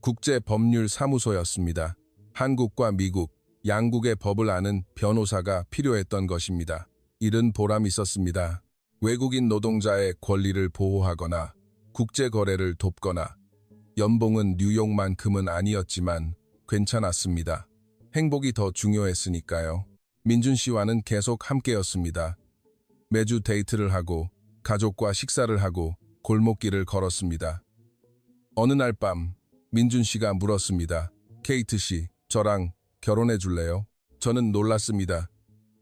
국제법률사무소였습니다. 한국과 미국, 양국의 법을 아는 변호사가 필요했던 것입니다. 일은 보람 있었습니다. 외국인 노동자의 권리를 보호하거나 국제거래를 돕거나 연봉은 뉴욕만큼은 아니었지만 괜찮았습니다. 행복이 더 중요했으니까요. 민준 씨와는 계속 함께였습니다. 매주 데이트를 하고 가족과 식사를 하고 골목길을 걸었습니다. 어느 날 밤 민준 씨가 물었습니다. 케이트 씨, 저랑 결혼해 줄래요? 저는 놀랐습니다.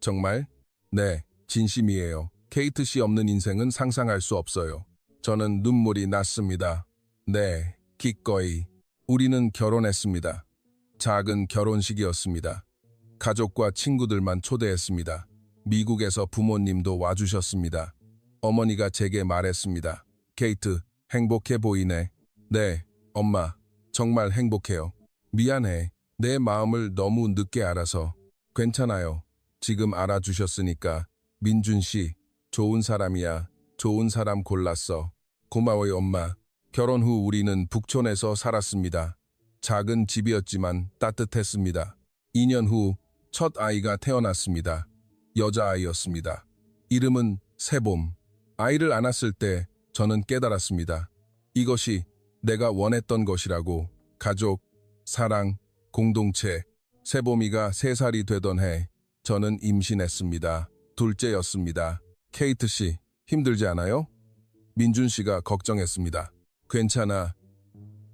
정말? 네, 진심이에요. 케이트 씨 없는 인생은 상상할 수 없어요. 저는 눈물이 났습니다. 네, 기꺼이. 우리는 결혼했습니다. 작은 결혼식이었습니다. 가족과 친구들만 초대했습니다. 미국에서 부모님도 와주셨습니다. 어머니가 제게 말했습니다. 케이트, 행복해 보이네. 네, 엄마, 정말 행복해요. 미안해. 내 마음을 너무 늦게 알아서. 괜찮아요. 지금 알아주셨으니까. 민준 씨, 좋은 사람이야. 좋은 사람 골랐어. 고마워요, 엄마. 결혼 후 우리는 북촌에서 살았습니다. 작은 집이었지만 따뜻했습니다. 2년 후 첫 아이가 태어났습니다. 여자아이였습니다. 이름은 세봄. 아이를 안았을 때 저는 깨달았습니다. 이것이 내가 원했던 것이라고. 가족, 사랑, 공동체. 세봄이가 3살이 되던 해 저는 임신했습니다. 둘째였습니다. 케이트 씨, 힘들지 않아요? 민준 씨가 걱정했습니다. 괜찮아.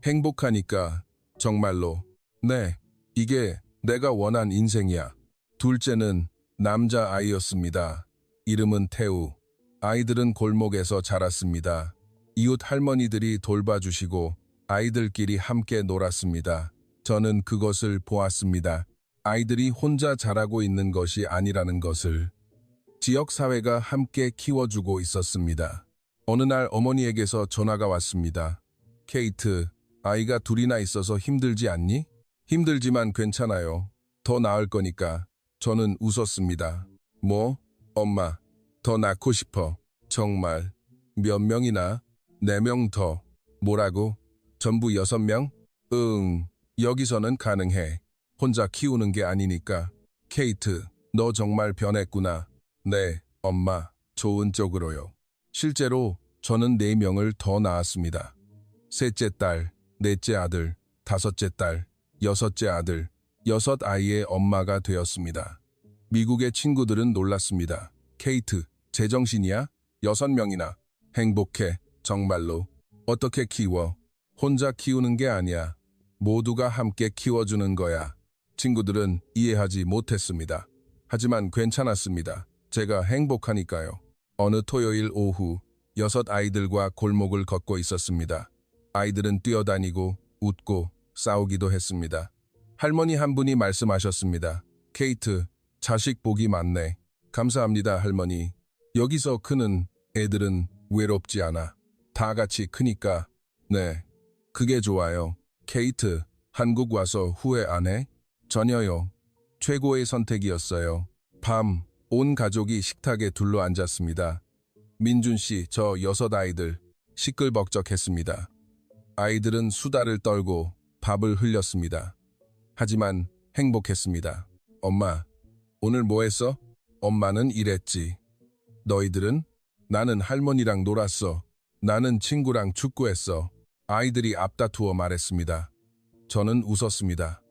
행복하니까. 정말로. 네, 이게 내가 원한 인생이야. 둘째는 남자아이였습니다. 이름은 태우. 아이들은 골목에서 자랐습니다. 이웃 할머니들이 돌봐주시고 아이들끼리 함께 놀았습니다. 저는 그것을 보았습니다. 아이들이 혼자 자라고 있는 것이 아니라는 것을. 지역사회가 함께 키워주고 있었습니다. 어느 날 어머니에게서 전화가 왔습니다. 케이트, 아이가 둘이나 있어서 힘들지 않니? 힘들지만 괜찮아요. 더 나을 거니까. 저는 웃었습니다. 뭐? 엄마, 더 낳고 싶어. 정말. 몇 명이나? 4명 더. 뭐라고? 전부 6명? 응, 여기서는 가능해. 혼자 키우는 게 아니니까. 케이트, 너 정말 변했구나. 네, 엄마, 좋은 쪽으로요. 실제로 저는 4명을 더 낳았습니다. 셋째 딸, 넷째 아들, 다섯째 딸, 여섯째 아들, 6아이의 엄마가 되었습니다. 미국의 친구들은 놀랐습니다. 케이트, 제정신이야? 6명이나. 행복해, 정말로. 어떻게 키워? 혼자 키우는 게 아니야. 모두가 함께 키워주는 거야. 친구들은 이해하지 못했습니다. 하지만 괜찮았습니다. 제가 행복하니까요. 어느 토요일 오후 6아이들과 골목을 걷고 있었습니다. 아이들은 뛰어다니고 웃고 싸우기도 했습니다. 할머니 한 분이 말씀하셨습니다. 케이트, 자식 복이 많네. 감사합니다, 할머니. 여기서 크는 애들은 외롭지 않아. 다 같이 크니까. 네, 그게 좋아요. 케이트, 한국 와서 후회 안 해? 전혀요. 최고의 선택이었어요. 밤, 온 가족이 식탁에 둘러앉았습니다. 민준 씨, 저 6아이들, 시끌벅적했습니다. 아이들은 수다를 떨고 밥을 흘렸습니다. 하지만 행복했습니다. 엄마, 오늘 뭐 했어? 엄마는 이랬지. 너희들은? 나는 할머니랑 놀았어. 나는 친구랑 축구했어. 아이들이 앞다투어 말했습니다. 저는 웃었습니다.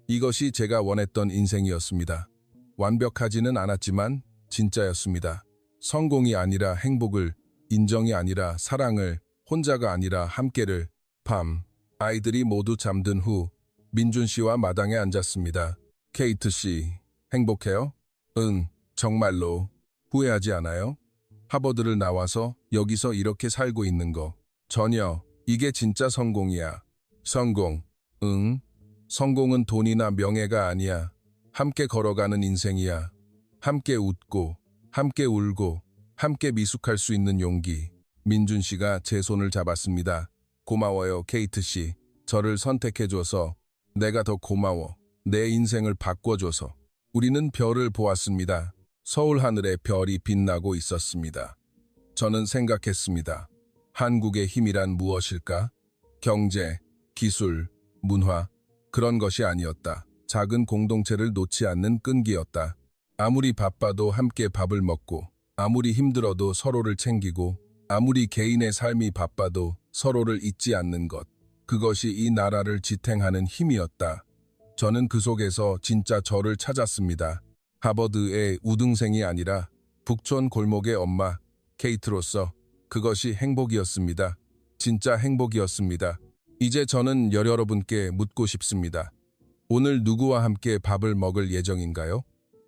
이것이 제가 원했던 인생이었습니다. 완벽하지는 않았지만 진짜였습니다. 성공이 아니라 행복을, 인정이 아니라 사랑을, 혼자가 아니라 함께를. 밤, 아이들이 모두 잠든 후 민준 씨와 마당에 앉았습니다. 케이트 씨, 행복해요? 응, 정말로. 후회하지 않아요? 하버드를 나와서 여기서 이렇게 살고 있는 거. 전혀. 이게 진짜 성공이야. 성공. 응. 성공은 돈이나 명예가 아니야. 함께 걸어가는 인생이야. 함께 웃고, 함께 울고, 함께 미숙할 수 있는 용기. 민준 씨가 제 손을 잡았습니다. 고마워요, 케이트 씨. 저를 선택해줘서. 내가 더 고마워. 내 인생을 바꿔줘서. 우리는 별을 보았습니다. 서울 하늘에 별이 빛나고 있었습니다. 저는 생각했습니다. 한국의 힘이란 무엇일까? 경제, 기술, 문화, 그런 것이 아니었다. 작은 공동체를 놓지 않는 끈기였다. 아무리 바빠도 함께 밥을 먹고, 아무리 힘들어도 서로를 챙기고, 아무리 개인의 삶이 바빠도 서로를 잊지 않는 것. 그것이 이 나라를 지탱하는 힘이었다. 저는 그 속에서 진짜 저를 찾았습니다. 하버드의 우등생이 아니라 북촌 골목의 엄마, 케이트로서 그것이 행복이었습니다. 진짜 행복이었습니다. 이제 저는 여러분께 묻고 싶습니다. 오늘 누구와 함께 밥을 먹을 예정인가요?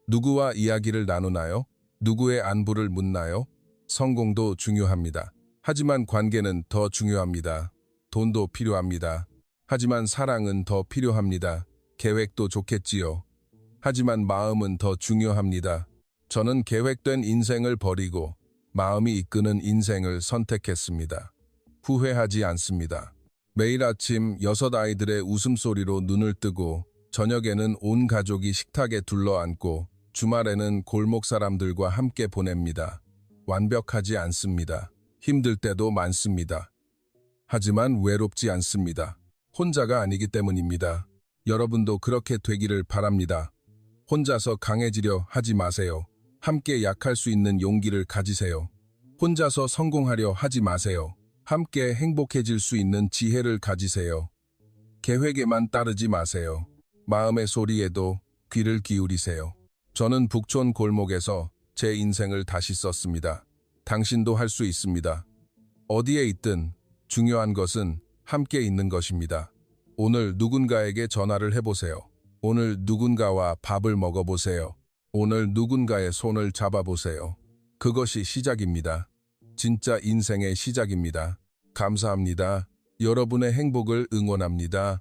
누구와 이야기를 나누나요? 누구의 안부를 묻나요? 성공도 중요합니다. 하지만 관계는 더 중요합니다. 돈도 필요합니다. 하지만 사랑은 더 필요합니다. 계획도 좋겠지요. 하지만 마음은 더 중요합니다. 저는 계획된 인생을 버리고 마음이 이끄는 인생을 선택했습니다. 후회하지 않습니다. 매일 아침 6아이들의 웃음소리로 눈을 뜨고 저녁에는 온 가족이 식탁에 둘러앉고 주말에는 골목 사람들과 함께 보냅니다. 완벽하지 않습니다. 힘들 때도 많습니다. 하지만 외롭지 않습니다. 혼자가 아니기 때문입니다. 여러분도 그렇게 되기를 바랍니다. 혼자서 강해지려 하지 마세요. 함께 약할 수 있는 용기를 가지세요. 혼자서 성공하려 하지 마세요. 함께 행복해질 수 있는 지혜를 가지세요. 계획에만 따르지 마세요. 마음의 소리에도 귀를 기울이세요. 저는 북촌 골목에서 제 인생을 다시 썼습니다. 당신도 할 수 있습니다. 어디에 있든 중요한 것은 함께 있는 것입니다. 오늘 누군가에게 전화를 해보세요. 오늘 누군가와 밥을 먹어보세요. 오늘 누군가의 손을 잡아보세요. 그것이 시작입니다. 진짜 인생의 시작입니다. 감사합니다. 여러분의 행복을 응원합니다.